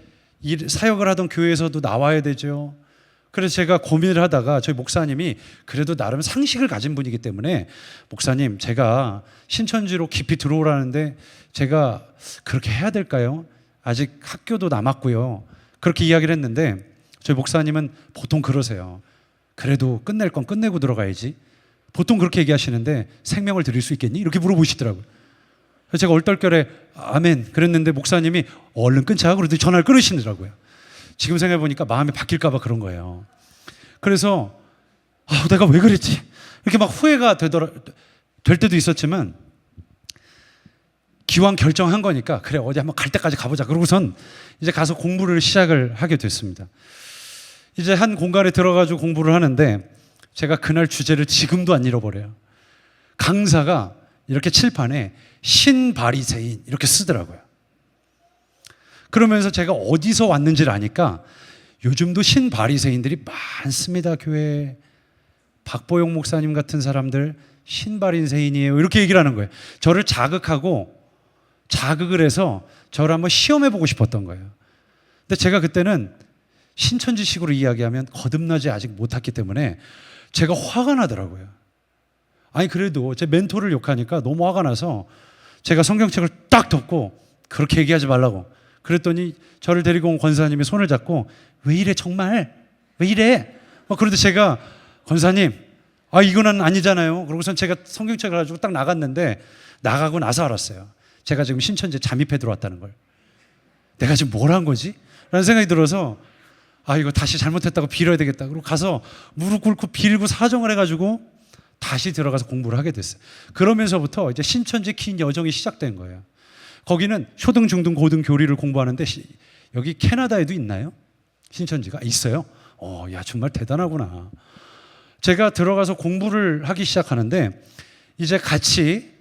사역을 하던 교회에서도 나와야 되죠. 그래서 제가 고민을 하다가 저희 목사님이 그래도 나름 상식을 가진 분이기 때문에 목사님 제가 신천지로 깊이 들어오라는데 제가 그렇게 해야 될까요? 아직 학교도 남았고요. 그렇게 이야기를 했는데 저희 목사님은 보통 그러세요. 그래도 끝낼 건 끝내고 들어가야지. 보통 그렇게 얘기하시는데 생명을 드릴 수 있겠니? 이렇게 물어보시더라고요. 그래서 제가 얼떨결에 아멘 그랬는데 목사님이 얼른 끊자 그러더니 전화를 끊으시더라고요. 지금 생각해보니까 마음이 바뀔까 봐 그런 거예요. 그래서 내가 왜 그랬지? 이렇게 막 후회가 될 때도 있었지만 기왕 결정한 거니까 그래 어디 한번 갈 때까지 가보자. 그러고선 이제 가서 공부를 시작을 하게 됐습니다. 이제 한 공간에 들어가지고 공부를 하는데 제가 그날 주제를 지금도 안 잃어버려요. 강사가 이렇게 칠판에 신바리새인 이렇게 쓰더라고요. 그러면서 제가 어디서 왔는지를 아니까 요즘도 신바리새인들이 많습니다. 교회에. 박보영 목사님 같은 사람들 신바리새인이에요. 이렇게 얘기를 하는 거예요. 저를 자극을 해서 저를 한번 시험해보고 싶었던 거예요. 근데 제가 그때는 신천지식으로 이야기하면 거듭나지 아직 못했기 때문에 제가 화가 나더라고요. 아니 그래도 제 멘토를 욕하니까 너무 화가 나서 제가 성경책을 딱 덮고 그렇게 얘기하지 말라고 그랬더니 저를 데리고 온 권사님이 손을 잡고 왜 이래 정말 왜 이래 그런데 제가 권사님 이거는 아니잖아요. 그러고선 제가 성경책을 가지고 딱 나갔는데 나가고 나서 알았어요. 제가 지금 신천지에 잠입해 들어왔다는 걸. 내가 지금 뭘 한 거지? 라는 생각이 들어서 이거 다시 잘못했다고 빌어야 되겠다. 그리고 가서 무릎 꿇고 빌고 사정을 해가지고 다시 들어가서 공부를 하게 됐어요. 그러면서부터 이제 신천지 긴 여정이 시작된 거예요. 거기는 초등, 중등, 고등 교리를 공부하는데 여기 캐나다에도 있나요? 신천지가 있어요? 야 정말 대단하구나. 제가 들어가서 공부를 하기 시작하는데 이제 같이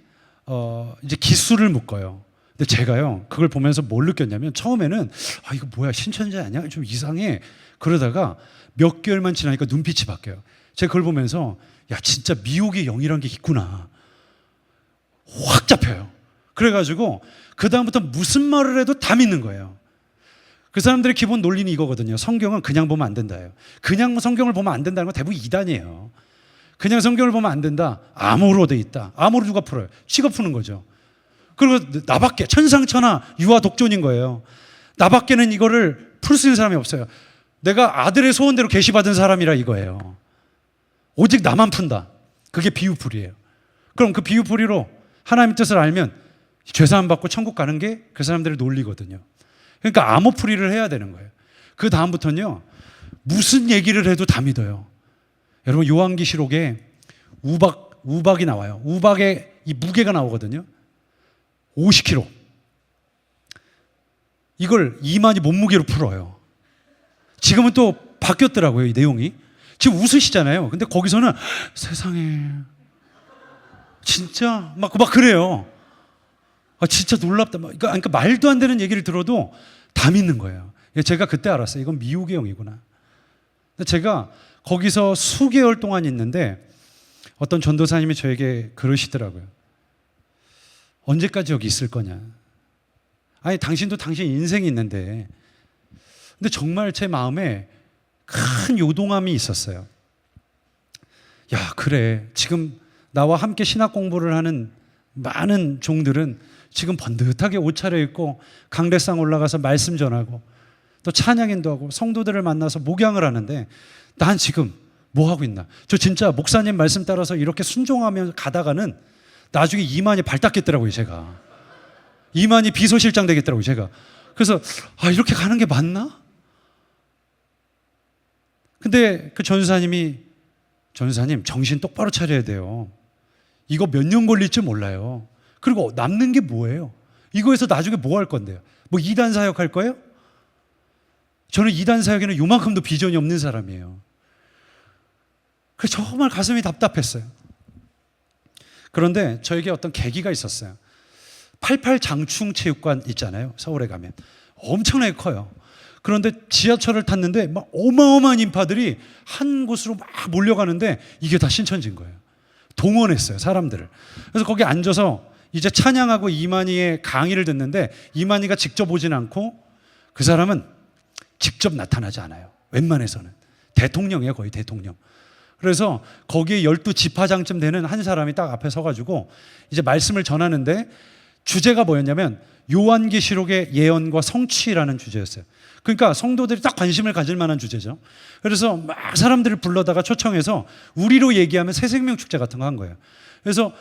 이제 기수를 묶어요. 근데 제가요 그걸 보면서 뭘 느꼈냐면 처음에는 이거 뭐야 신천지 아니야? 좀 이상해. 그러다가 몇 개월만 지나니까 눈빛이 바뀌어요. 제가 그걸 보면서 야 진짜 미혹의 영이란 게 있구나. 확 잡혀요. 그래가지고 그 다음부터 무슨 말을 해도 다 믿는 거예요. 그 사람들의 기본 논리는 이거거든요. 성경은 그냥 보면 안 된다예요. 그냥 성경을 보면 안 된다는 건 대부분 이단이에요. 그냥 성경을 보면 안 된다. 암호로 돼 있다. 암호로 누가 풀어요? 지가 푸는 거죠. 그리고 나밖에 천상천하 유아 독존인 거예요. 나밖에는 이거를 풀 수 있는 사람이 없어요. 내가 아들의 소원대로 계시받은 사람이라 이거예요. 오직 나만 푼다. 그게 비유풀이에요. 그럼 그 비유풀이로 하나님의 뜻을 알면 죄사함 받고 천국 가는 게 그 사람들의 논리거든요. 그러니까 암호풀이를 해야 되는 거예요. 그 다음부터는요 무슨 얘기를 해도 다 믿어요. 여러분 요한계시록에 우박이 나와요. 우박의 이 무게가 나오거든요. 50kg. 이걸 이만희 몸무게로 풀어요. 지금은 또 바뀌었더라고요, 이 내용이. 지금 웃으시잖아요. 근데 거기서는 세상에 진짜 막 그래요. 진짜 놀랍다. 그러니까 말도 안 되는 얘기를 들어도 다 믿는 거예요. 제가 그때 알았어요. 이건 미혹의 영이구나. 제가 거기서 수개월 동안 있는데 어떤 전도사님이 저에게 그러시더라고요. 언제까지 여기 있을 거냐? 아니 당신도 당신 인생이 있는데. 근데 정말 제 마음에 큰 요동함이 있었어요. 야, 그래. 지금 나와 함께 신학 공부를 하는 많은 종들은 지금 번듯하게 옷 차려입고 강대상 올라가서 말씀 전하고 또 찬양인도 하고 성도들을 만나서 목양을 하는데 난 지금 뭐 하고 있나? 저 진짜 목사님 말씀 따라서 이렇게 순종하며 가다가는 나중에 이만희 발닦겠더라고요, 제가. 이만희 비서실장 되겠더라고요, 제가. 그래서 이렇게 가는 게 맞나? 근데 그 전사님이 전사님 정신 똑바로 차려야 돼요. 이거 몇 년 걸릴지 몰라요. 그리고 남는 게 뭐예요? 이거에서 나중에 뭐 할 건데요? 뭐 이단 사역 할 거예요? 저는 이단 사역에는 요만큼도 비전이 없는 사람이에요. 그래서 정말 가슴이 답답했어요. 그런데 저에게 어떤 계기가 있었어요. 88 장충체육관 있잖아요. 서울에 가면 엄청나게 커요. 그런데 지하철을 탔는데 막 어마어마한 인파들이 한 곳으로 막 몰려가는데 이게 다 신천지인 거예요. 동원했어요, 사람들을. 그래서 거기 앉아서 이제 찬양하고 이만희의 강의를 듣는데 이만희가 직접 오진 않고 그 사람은 직접 나타나지 않아요. 웬만해서는. 대통령이에요, 거의 대통령. 그래서 거기에 12지파장쯤 되는 한 사람이 딱 앞에 서가지고 이제 말씀을 전하는데 주제가 뭐였냐면 요한계시록의 예언과 성취라는 주제였어요. 그러니까 성도들이 딱 관심을 가질 만한 주제죠. 그래서 막 사람들을 불러다가 초청해서 우리로 얘기하면 새생명 축제 같은 거 한 거예요. 그래서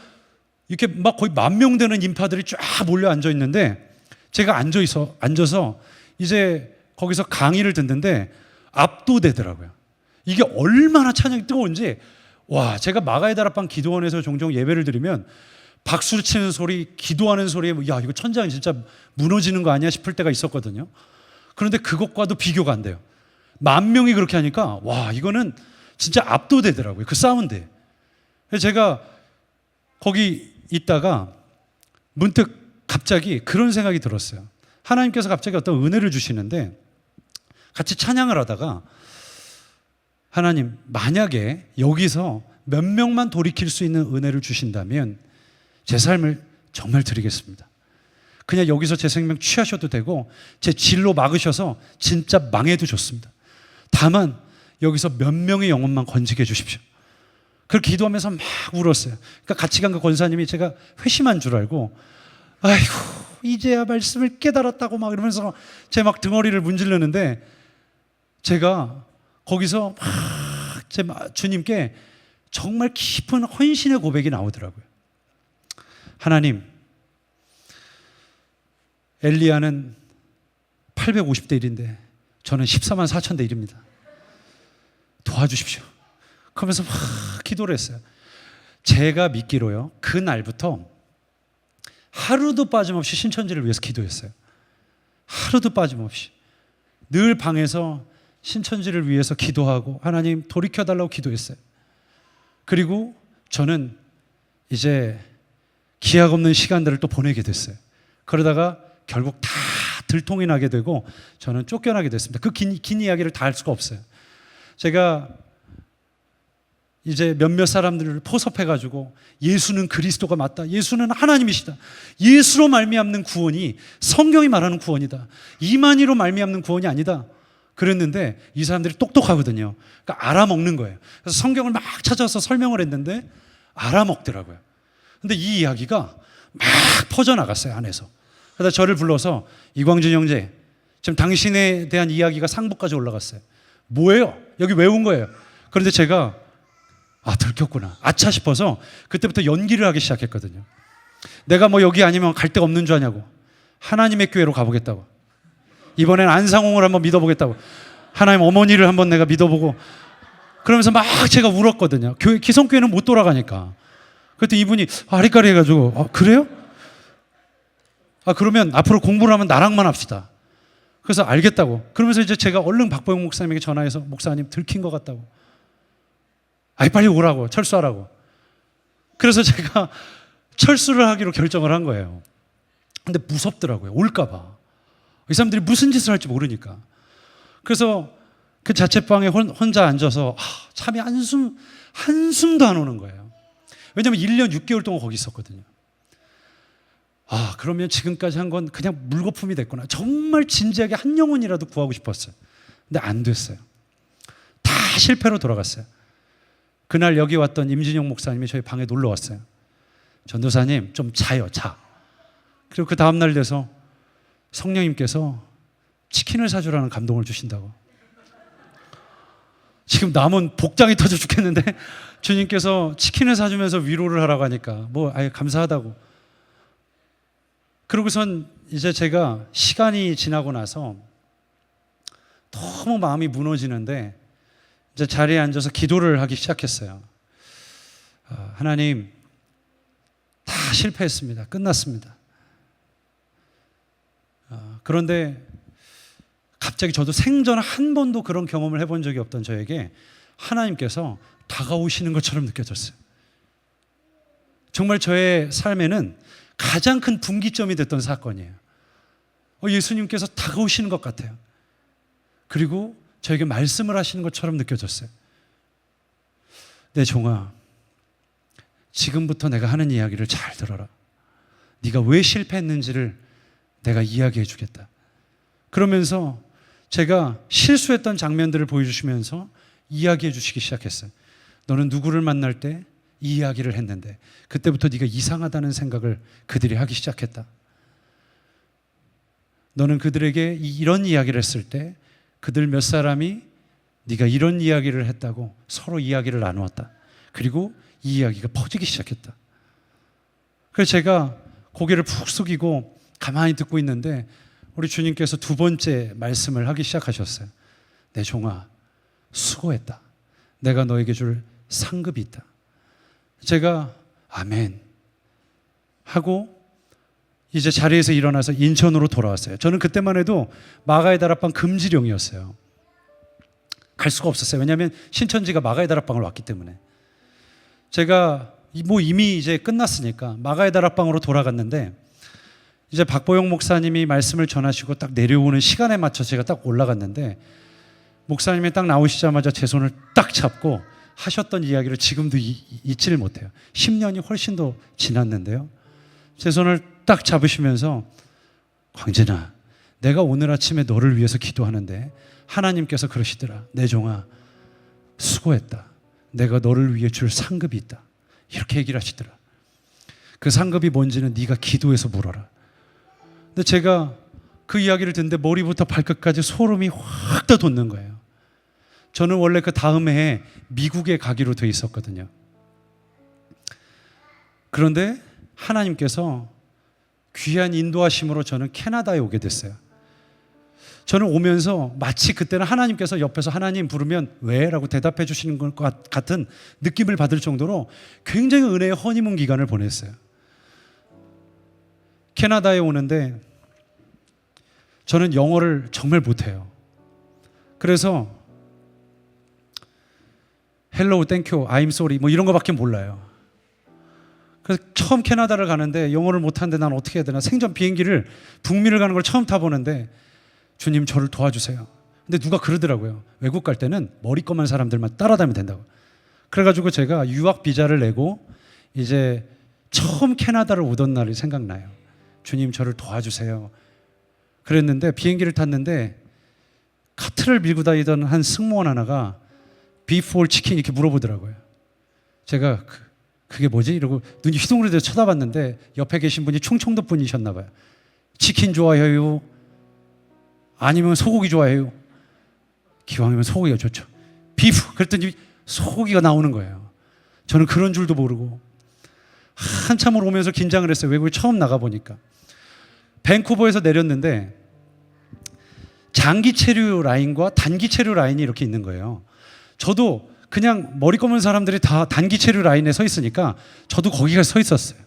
이렇게 막 거의 10,000명 되는 인파들이 쫙 몰려 앉아 있는데 제가 앉아서 이제 거기서 강의를 듣는데 압도되더라고요. 이게 얼마나 찬양이 뜨거운지. 와, 제가 마가의 다락방 기도원에서 종종 예배를 드리면 박수 치는 소리, 기도하는 소리에 야, 이거 천장이 진짜 무너지는 거 아니야 싶을 때가 있었거든요. 그런데 그것과도 비교가 안 돼요. 10,000명이 그렇게 하니까 와, 이거는 진짜 압도되더라고요, 그 사운드에. 그래서 제가 거기 있다가 문득 갑자기 그런 생각이 들었어요. 하나님께서 갑자기 어떤 은혜를 주시는데 같이 찬양을 하다가 하나님, 만약에 여기서 몇 명만 돌이킬 수 있는 은혜를 주신다면 제 삶을 정말 드리겠습니다. 그냥 여기서 제 생명 취하셔도 되고 제 진로 막으셔서 진짜 망해도 좋습니다. 다만 여기서 몇 명의 영혼만 건지게 해주십시오. 그렇게 기도하면서 막 울었어요. 그러니까 같이 간 그 권사님이 제가 회심한 줄 알고 아이고 이제야 말씀을 깨달았다고 막 이러면서 제 막 등허리를 문지르는데 제가 거기서 막 제 주님께 정말 깊은 헌신의 고백이 나오더라고요. 하나님, 엘리야는 850대 1인데 저는 14만 4천 대 1입니다. 도와주십시오. 그러면서 막 기도를 했어요. 제가 믿기로요, 그 날부터 하루도 빠짐없이 신천지를 위해서 기도했어요. 하루도 빠짐없이 늘 방에서 신천지를 위해서 기도하고 하나님 돌이켜달라고 기도했어요. 그리고 저는 이제 기약 없는 시간들을 또 보내게 됐어요. 그러다가 결국 다 들통이 나게 되고 저는 쫓겨나게 됐습니다. 그 긴 이야기를 다 할 수가 없어요. 제가 이제 몇몇 사람들을 포섭해가지고 예수는 그리스도가 맞다, 예수는 하나님이시다, 예수로 말미암는 구원이 성경이 말하는 구원이다, 이만희로 말미암는 구원이 아니다 그랬는데 이 사람들이 똑똑하거든요. 그러니까 알아먹는 거예요. 그래서 성경을 막 찾아서 설명을 했는데 알아먹더라고요. 근데 이 이야기가 막 퍼져나갔어요, 안에서. 그래서 저를 불러서 이광준 형제, 지금 당신에 대한 이야기가 상부까지 올라갔어요. 뭐예요? 여기 왜 온 거예요? 그런데 제가 들켰구나, 아차 싶어서 그때부터 연기를 하기 시작했거든요. 내가 뭐 여기 아니면 갈 데가 없는 줄 아냐고. 하나님의 교회로 가보겠다고. 이번엔 안상홍을 한번 믿어보겠다고. 하나님 어머니를 한번 내가 믿어보고. 그러면서 막 제가 울었거든요. 기성교회는 못 돌아가니까. 그때 이분이 아리까리 해가지고 그래요? 그러면 앞으로 공부를 하면 나랑만 합시다. 그래서 알겠다고. 그러면서 이제 제가 얼른 박보영 목사님에게 전화해서 목사님 들킨 것 같다고. 빨리 오라고, 철수하라고. 그래서 제가 철수를 하기로 결정을 한 거예요. 근데 무섭더라고요, 올까봐. 이 사람들이 무슨 짓을 할지 모르니까. 그래서 그 자취방에 혼자 앉아서 잠이 한숨도 안 오는 거예요. 왜냐하면 1년 6개월 동안 거기 있었거든요. 아, 그러면 지금까지 한 건 그냥 물거품이 됐구나. 정말 진지하게 한 영혼이라도 구하고 싶었어요. 근데 안 됐어요. 다 실패로 돌아갔어요. 그날 여기 왔던 임진영 목사님이 저희 방에 놀러 왔어요. 전도사님, 좀 자요, 자. 그리고 그 다음날 돼서 성령님께서 치킨을 사주라는 감동을 주신다고. 지금 남은 복장이 터져 죽겠는데 주님께서 치킨을 사주면서 위로를 하라고 하니까 뭐 아예 감사하다고. 그러고선 이제 제가 시간이 지나고 나서 너무 마음이 무너지는데 이제 자리에 앉아서 기도를 하기 시작했어요. 하나님, 다 실패했습니다. 끝났습니다. 그런데 갑자기 저도 생전 한 번도 그런 경험을 해본 적이 없던 저에게 하나님께서 다가오시는 것처럼 느껴졌어요. 정말 저의 삶에는 가장 큰 분기점이 됐던 사건이에요. 예수님께서 다가오시는 것 같아요. 그리고 저에게 말씀을 하시는 것처럼 느껴졌어요. 내 종아, 지금부터 내가 하는 이야기를 잘 들어라. 네가 왜 실패했는지를 내가 이야기해 주겠다. 그러면서 제가 실수했던 장면들을 보여주시면서 이야기해 주시기 시작했어요. 너는 누구를 만날 때 이 이야기를 했는데 그때부터 네가 이상하다는 생각을 그들이 하기 시작했다. 너는 그들에게 이런 이야기를 했을 때 그들 몇 사람이 네가 이런 이야기를 했다고 서로 이야기를 나누었다. 그리고 이 이야기가 퍼지기 시작했다. 그래서 제가 고개를 푹 숙이고 가만히 듣고 있는데 우리 주님께서 두 번째 말씀을 하기 시작하셨어요. 내 종아, 수고했다. 내가 너에게 줄 상급이 있다. 제가 아멘 하고 이제 자리에서 일어나서 인천으로 돌아왔어요. 저는 그때만 해도 마가의 다락방 금지령이었어요. 갈 수가 없었어요. 왜냐하면 신천지가 마가의 다락방을 왔기 때문에. 제가 뭐 이미 이제 끝났으니까 마가의 다락방으로 돌아갔는데 이제 박보영 목사님이 말씀을 전하시고 딱 내려오는 시간에 맞춰 제가 딱 올라갔는데 목사님이 딱 나오시자마자 제 손을 딱 잡고 하셨던 이야기를 지금도 잊지를 못해요. 10년이 훨씬 더 지났는데요. 제 손을 딱 잡으시면서 광진아, 내가 오늘 아침에 너를 위해서 기도하는데 하나님께서 그러시더라. 내 종아, 수고했다. 내가 너를 위해 줄 상급이 있다. 이렇게 얘기를 하시더라. 그 상급이 뭔지는 네가 기도해서 물어라. 근데 제가 그 이야기를 듣는데 머리부터 발끝까지 소름이 확 더 돋는 거예요. 저는 원래 그 다음 해에 미국에 가기로 돼 있었거든요. 그런데 하나님께서 귀한 인도하심으로 저는 캐나다에 오게 됐어요. 저는 오면서 마치 그때는 하나님께서 옆에서 하나님 부르면 왜? 라고 대답해 주시는 것 같은 느낌을 받을 정도로 굉장히 은혜의 허니문 기간을 보냈어요. 캐나다에 오는데 저는 영어를 정말 못해요. 그래서 헬로우, 땡큐, 아임 쏘리 뭐 이런 거밖에 몰라요. 그래서 처음 캐나다를 가는데 영어를 못하는데 난 어떻게 해야 되나. 생전 비행기를 북미를 가는 걸 처음 타보는데 주님 저를 도와주세요. 근데 누가 그러더라고요. 외국 갈 때는 머리 검은 사람들만 따라다니면 된다고. 그래가지고 제가 유학 비자를 내고 이제 처음 캐나다를 오던 날이 생각나요. 주님 저를 도와주세요. 그랬는데 비행기를 탔는데 카트를 밀고 다니던 한 승무원 하나가 비프 올 치킨 이렇게 물어보더라고요. 제가 그게 뭐지? 이러고 눈이 휘둥그레 돼서 쳐다봤는데 옆에 계신 분이 충청도 분이셨나 봐요. 치킨 좋아해요? 아니면 소고기 좋아해요? 기왕이면 소고기가 좋죠. 비프! 그랬더니 소고기가 나오는 거예요. 저는 그런 줄도 모르고 한참을 오면서 긴장을 했어요. 외국에 처음 나가보니까. 밴쿠버에서 내렸는데 장기 체류 라인과 단기 체류 라인이 이렇게 있는 거예요. 저도 그냥 머리 검은 사람들이 다 단기 체류 라인에 서 있으니까 저도 거기가 서 있었어요.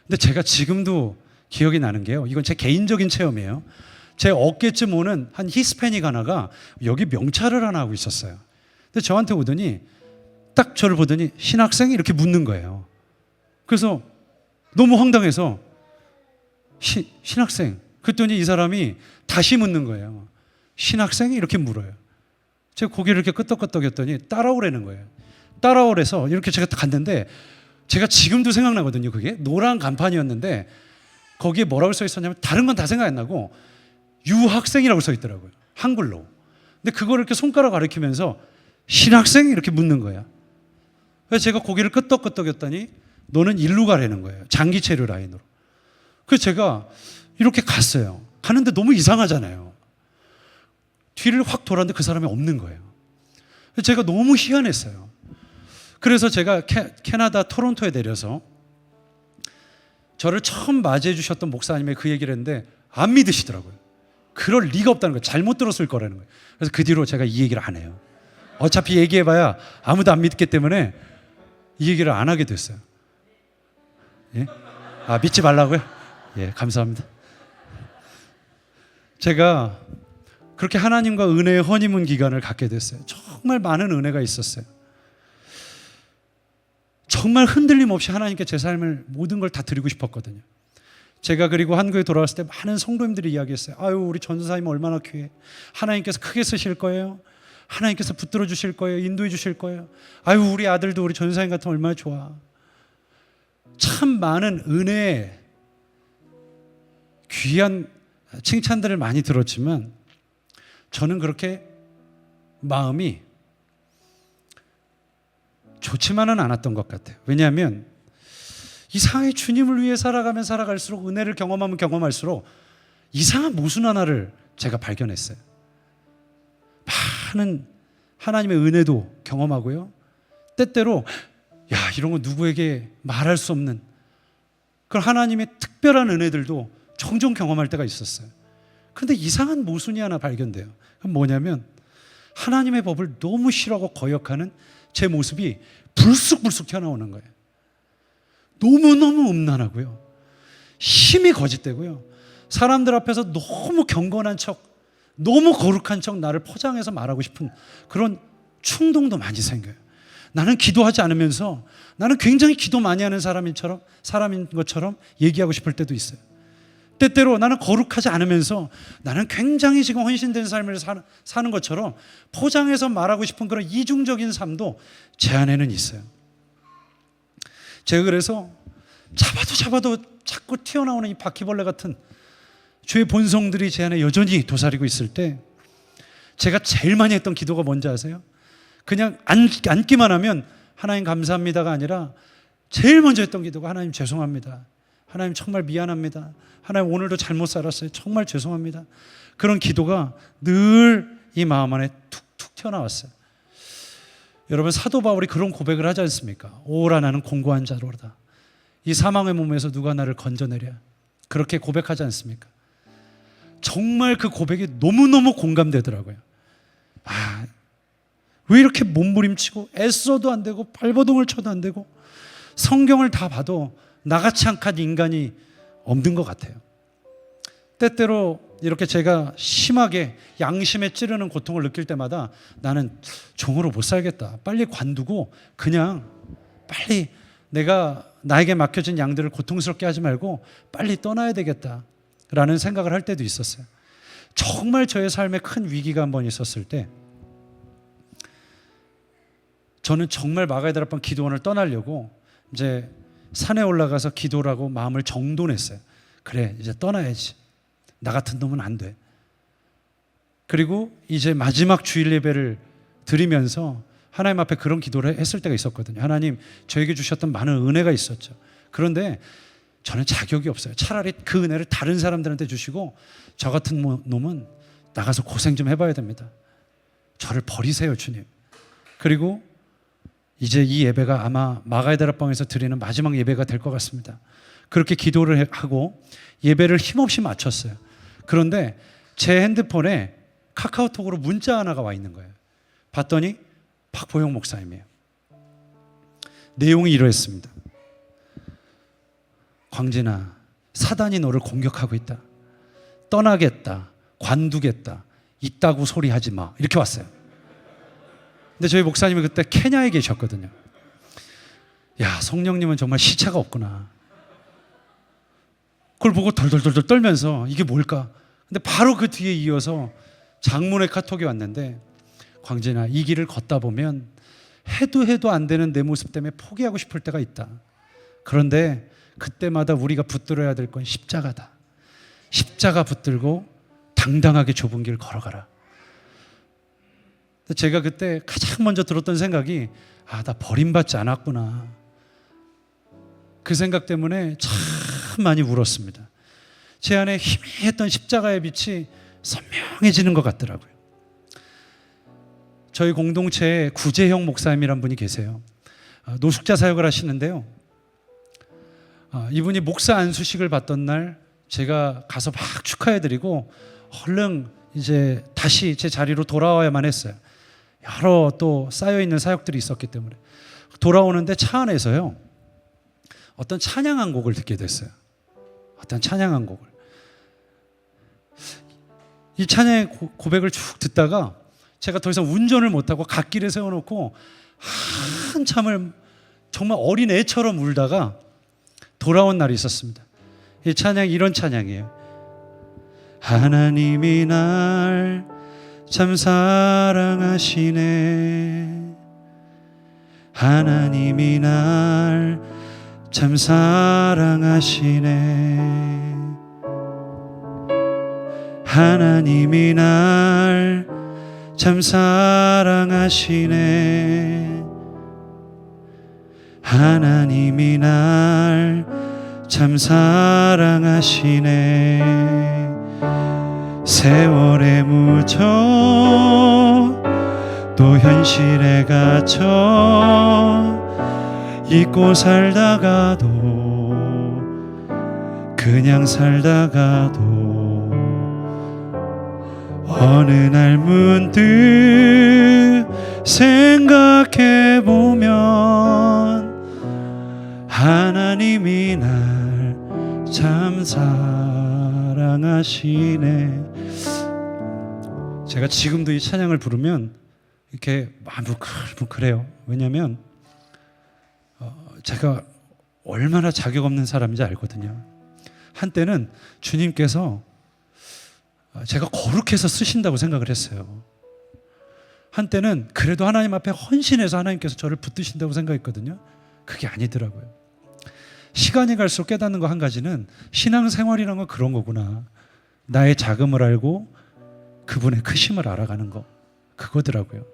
근데 제가 지금도 기억이 나는 게요. 이건 제 개인적인 체험이에요. 제 어깨쯤 오는 한 히스패닉 하나가 여기 명찰을 하나 하고 있었어요. 근데 저한테 오더니 딱 저를 보더니 신학생? 이렇게 묻는 거예요. 그래서 너무 황당해서 신학생. 그랬더니 이 사람이 다시 묻는 거예요. 신학생? 이렇게 물어요. 제가 고개를 이렇게 끄덕끄덕 했더니 따라오라는 거예요. 따라오래서 이렇게 제가 갔는데 제가 지금도 생각나거든요. 그게 노란 간판이었는데 거기에 뭐라고 써 있었냐면 다른 건 다 생각 안 나고 유학생이라고 써 있더라고요. 한글로. 근데 그거를 이렇게 손가락 가리키면서 신학생이 이렇게 묻는 거야. 그래서 제가 고개를 끄덕끄덕했더니 너는 일로 가라는 거예요. 장기 체류 라인으로. 그래서 제가 이렇게 갔어요. 가는데 너무 이상하잖아요. 뒤를 확 돌았는데 그 사람이 없는 거예요. 그래서 제가 너무 희한했어요. 그래서 제가 캐나다 토론토에 내려서 저를 처음 맞이해 주셨던 목사님의 그 얘기를 했는데 안 믿으시더라고요. 그럴 리가 없다는 거예요. 잘못 들었을 거라는 거예요. 그래서 그 뒤로 제가 이 얘기를 안 해요. 어차피 얘기해봐야 아무도 안 믿기 때문에 이 얘기를 안 하게 됐어요. 예? 아, 믿지 말라고요? 예, 감사합니다. 제가 그렇게 하나님과 은혜의 허니문 기간을 갖게 됐어요. 정말 많은 은혜가 있었어요. 정말 흔들림 없이 하나님께 제 삶을 모든 걸 다 드리고 싶었거든요. 제가 그리고 한국에 돌아왔을 때 많은 성도님들이 이야기했어요. 아유, 우리 전도사님 얼마나 귀해. 하나님께서 크게 쓰실 거예요. 하나님께서 붙들어 주실 거예요. 인도해 주실 거예요. 아유, 우리 아들도 우리 전도사님 같으면 얼마나 좋아. 참 많은 은혜의 귀한 칭찬들을 많이 들었지만 저는 그렇게 마음이 좋지만은 않았던 것 같아요. 왜냐하면 이상하게 주님을 위해 살아가면 살아갈수록 은혜를 경험하면 경험할수록 이상한 모순 하나를 제가 발견했어요. 많은 하나님의 은혜도 경험하고요. 때때로 야, 이런 거 누구에게 말할 수 없는 그런 하나님의 특별한 은혜들도 종종 경험할 때가 있었어요. 그런데 이상한 모순이 하나 발견돼요. 그건 뭐냐면 하나님의 법을 너무 싫어하고 거역하는 제 모습이 불쑥불쑥 튀어나오는 거예요. 너무너무 음란하고요. 힘이 거짓되고요. 사람들 앞에서 너무 경건한 척, 너무 거룩한 척 나를 포장해서 말하고 싶은 그런 충동도 많이 생겨요. 나는 기도하지 않으면서 나는 굉장히 기도 많이 하는 사람인 것처럼 얘기하고 싶을 때도 있어요. 때때로 나는 거룩하지 않으면서 나는 굉장히 지금 헌신된 삶을 사는 것처럼 포장해서 말하고 싶은 그런 이중적인 삶도 제 안에는 있어요. 제가 그래서 잡아도 자꾸 튀어나오는 이 바퀴벌레 같은 죄의 본성들이 제 안에 여전히 도사리고 있을 때 제가 제일 많이 했던 기도가 뭔지 아세요? 그냥 앉기만 하면 하나님 감사합니다가 아니라 제일 먼저 했던 기도가 하나님 죄송합니다. 하나님 정말 미안합니다. 하나님 오늘도 잘못 살았어요. 정말 죄송합니다. 그런 기도가 늘 이 마음 안에 툭툭 튀어나왔어요. 여러분, 사도 바울이 그런 고백을 하지 않습니까? 오라 나는 공고한 자로다. 이 사망의 몸에서 누가 나를 건져내랴. 그렇게 고백하지 않습니까? 정말 그 고백이 너무너무 공감되더라고요. 아, 왜 이렇게 몸부림치고 애써도 안 되고 발버둥을 쳐도 안 되고 성경을 다 봐도 나같이 악한 인간이 없는 것 같아요. 때때로 이렇게 제가 심하게 양심에 찌르는 고통을 느낄 때마다 나는 종으로 못 살겠다. 빨리 관두고 그냥 빨리 나에게 맡겨진 양들을 고통스럽게 하지 말고 빨리 떠나야 되겠다라는 생각을 할 때도 있었어요. 정말 저의 삶에 큰 위기가 한 번 있었을 때 저는 정말 마가다락방 기도원을 떠나려고 이제 산에 올라가서 기도라고 마음을 정돈했어요. 그래, 이제 떠나야지. 나 같은 놈은 안 돼. 그리고 이제 마지막 주일 예배를 드리면서 하나님 앞에 그런 기도를 했을 때가 있었거든요. 하나님, 저에게 주셨던 많은 은혜가 있었죠. 그런데 저는 자격이 없어요. 차라리 그 은혜를 다른 사람들한테 주시고 저 같은 놈은 나가서 고생 좀 해봐야 됩니다. 저를 버리세요, 주님. 그리고 이제 이 예배가 아마 마가의 다락방에서 드리는 마지막 예배가 될 것 같습니다. 그렇게 기도를 하고 예배를 힘없이 마쳤어요. 그런데 제 핸드폰에 카카오톡으로 문자 하나가 와 있는 거예요. 봤더니 박보영 목사님이에요. 내용이 이러했습니다. 광진아, 사단이 너를 공격하고 있다. 떠나겠다. 관두겠다. 있다고 소리하지 마. 이렇게 왔어요. 근데 저희 목사님이 그때 케냐에 계셨거든요. 야, 성령님은 정말 시차가 없구나. 그걸 보고 덜덜덜 떨면서 이게 뭘까? 근데 바로 그 뒤에 이어서 장문의 카톡이 왔는데, 광진아, 이 길을 걷다 보면 해도 안 되는 내 모습 때문에 포기하고 싶을 때가 있다. 그런데 그때마다 우리가 붙들어야 될 건 십자가다. 십자가 붙들고 당당하게 좁은 길 걸어가라. 제가 그때 가장 먼저 들었던 생각이 나 버림받지 않았구나. 그 생각 때문에 참 많이 울었습니다. 제 안에 희미했던 십자가의 빛이 선명해지는 것 같더라고요. 저희 공동체에 구재형 목사님이란 분이 계세요. 노숙자 사역을 하시는데요. 이분이 목사 안수식을 받던 날 제가 가서 막 축하해드리고 얼른 이제 다시 제 자리로 돌아와야만 했어요. 여러 또 쌓여있는 사역들이 있었기 때문에. 돌아오는데 차 안에서요, 어떤 찬양 한 곡을 듣게 됐어요. 어떤 찬양 한 곡을. 이 찬양의 고백을 쭉 듣다가 제가 더 이상 운전을 못하고 갓길에 세워놓고 한참을 정말 어린 애처럼 울다가 돌아온 날이 있었습니다. 이 찬양이 이런 찬양이에요. 하나님이 날 참 사랑하시네. 하나님이 날 참 사랑하시네. 하나님이 날 참 사랑하시네. 하나님이 날 참 사랑하시네. 세월에 묻혀 또 현실에 갇혀 잊고 살다가도 그냥 살다가도 어느 날 문득 생각해보면 하나님이 날 참 사랑하시네. 제가 지금도 이 찬양을 부르면 이렇게 뭉클뭉클해요. 왜냐하면 제가 얼마나 자격 없는 사람인지 알거든요. 한때는 주님께서 제가 거룩해서 쓰신다고 생각을 했어요. 한때는 그래도 하나님 앞에 헌신해서 하나님께서 저를 붙드신다고 생각했거든요. 그게 아니더라고요. 시간이 갈수록 깨닫는 거 한 가지는 신앙생활이란 건 그런 거구나. 나의 작음을 알고 그분의 크심을 알아가는 거, 그거더라고요.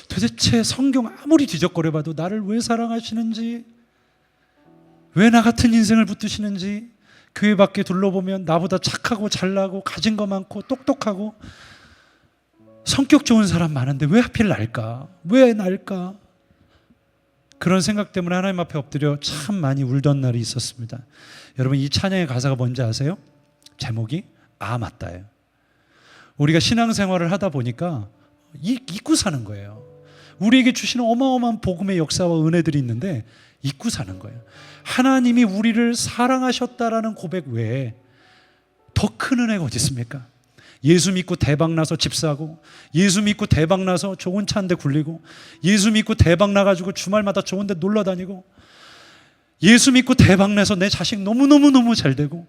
도대체 성경 아무리 뒤적거려봐도 나를 왜 사랑하시는지, 왜 나 같은 인생을 붙드시는지, 교회 밖에 둘러보면 나보다 착하고 잘나고 가진 거 많고 똑똑하고 성격 좋은 사람 많은데 왜 하필 날까? 왜 날까? 그런 생각 때문에 하나님 앞에 엎드려 참 많이 울던 날이 있었습니다. 여러분, 이 찬양의 가사가 뭔지 아세요? 제목이 맞다예요. 우리가 신앙생활을 하다 보니까 잊고 사는 거예요. 우리에게 주시는 어마어마한 복음의 역사와 은혜들이 있는데 잊고 사는 거예요. 하나님이 우리를 사랑하셨다라는 고백 외에 더 큰 은혜가 어디 있습니까? 예수 믿고 대박나서 집 사고, 예수 믿고 대박나서 좋은 차 한 대 굴리고, 예수 믿고 대박나가지고 주말마다 좋은 데 놀러 다니고, 예수 믿고 대박내서 내 자식 너무너무 잘 되고,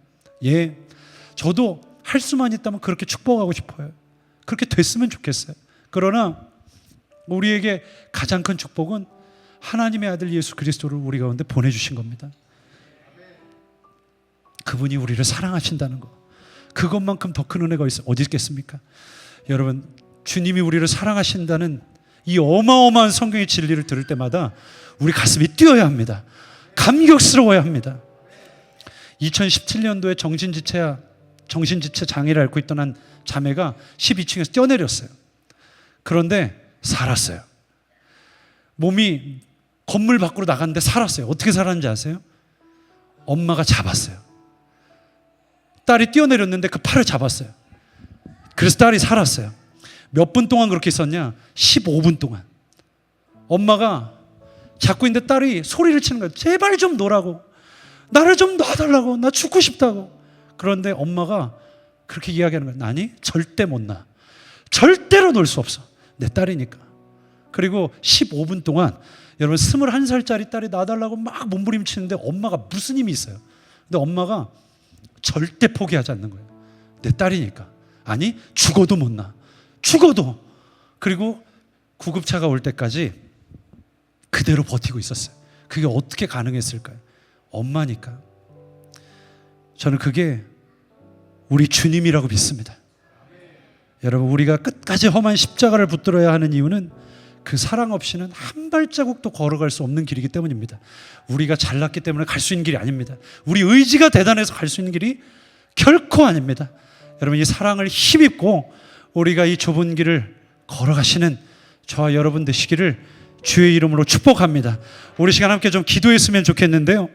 저도 할 수만 있다면 그렇게 축복하고 싶어요. 그렇게 됐으면 좋겠어요. 그러나 우리에게 가장 큰 축복은 하나님의 아들 예수 그리스도를 우리 가운데 보내주신 겁니다. 그분이 우리를 사랑하신다는 거, 그것만큼 더 큰 은혜가 어디 있겠습니까? 여러분, 주님이 우리를 사랑하신다는 이 어마어마한 성경의 진리를 들을 때마다 우리 가슴이 뛰어야 합니다. 감격스러워야 합니다. 2017년도에 정신지체 장애를 앓고 있던 한 자매가 12층에서 뛰어내렸어요. 그런데 살았어요. 몸이 건물 밖으로 나갔는데 살았어요. 어떻게 살았는지 아세요? 엄마가 잡았어요. 딸이 뛰어내렸는데 그 팔을 잡았어요. 그래서 딸이 살았어요. 몇 분 동안 그렇게 있었냐? 15분 동안. 엄마가 잡고 있는데 딸이 소리를 치는 거예요. 제발 좀 놓으라고. 나를 좀 놔달라고. 나 죽고 싶다고. 그런데 엄마가 그렇게 이야기하는 거예요. 아니, 절대 못 놔. 절대로 놓을 수 없어. 내 딸이니까. 그리고 15분 동안 여러분 21살짜리 딸이 놔달라고 막 몸부림치는데 엄마가 무슨 힘이 있어요. 근데 엄마가 절대 포기하지 않는 거예요. 내 딸이니까. 아니, 죽어도 못 놔. 죽어도. 그리고 구급차가 올 때까지 그대로 버티고 있었어요. 그게 어떻게 가능했을까요? 엄마니까. 저는 그게 우리 주님이라고 믿습니다. 여러분, 우리가 끝까지 험한 십자가를 붙들어야 하는 이유는 그 사랑 없이는 한 발자국도 걸어갈 수 없는 길이기 때문입니다. 우리가 잘났기 때문에 갈 수 있는 길이 아닙니다. 우리 의지가 대단해서 갈 수 있는 길이 결코 아닙니다. 여러분, 이 사랑을 힘입고 우리가 이 좁은 길을 걸어가시는 저와 여러분 되시기를 주의 이름으로 축복합니다. 우리 시간 함께 좀 기도했으면 좋겠는데요.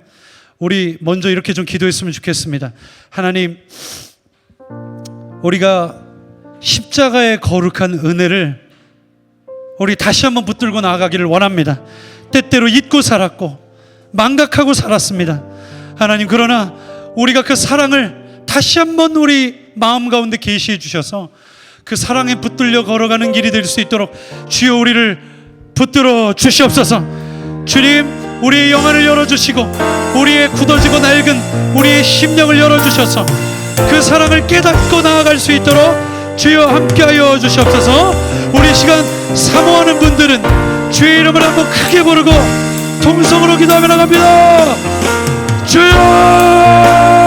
우리 먼저 이렇게 좀 기도했으면 좋겠습니다. 하나님, 우리가 십자가의 거룩한 은혜를 우리 다시 한번 붙들고 나아가기를 원합니다. 때때로 잊고 살았고 망각하고 살았습니다. 하나님, 그러나 우리가 그 사랑을 다시 한번 우리 마음 가운데 계시해 주셔서 그 사랑에 붙들려 걸어가는 길이 될 수 있도록 주여 우리를 붙들어 주시옵소서. 주님, 우리의 영안을 열어주시고 우리의 굳어지고 낡은 우리의 심령을 열어주셔서 그 사랑을 깨닫고 나아갈 수 있도록 주여 함께하여 주시옵소서. 우리 시간 사모하는 분들은 주의 이름을 한번 크게 부르고 통성으로 기도하며 나갑니다. 주여!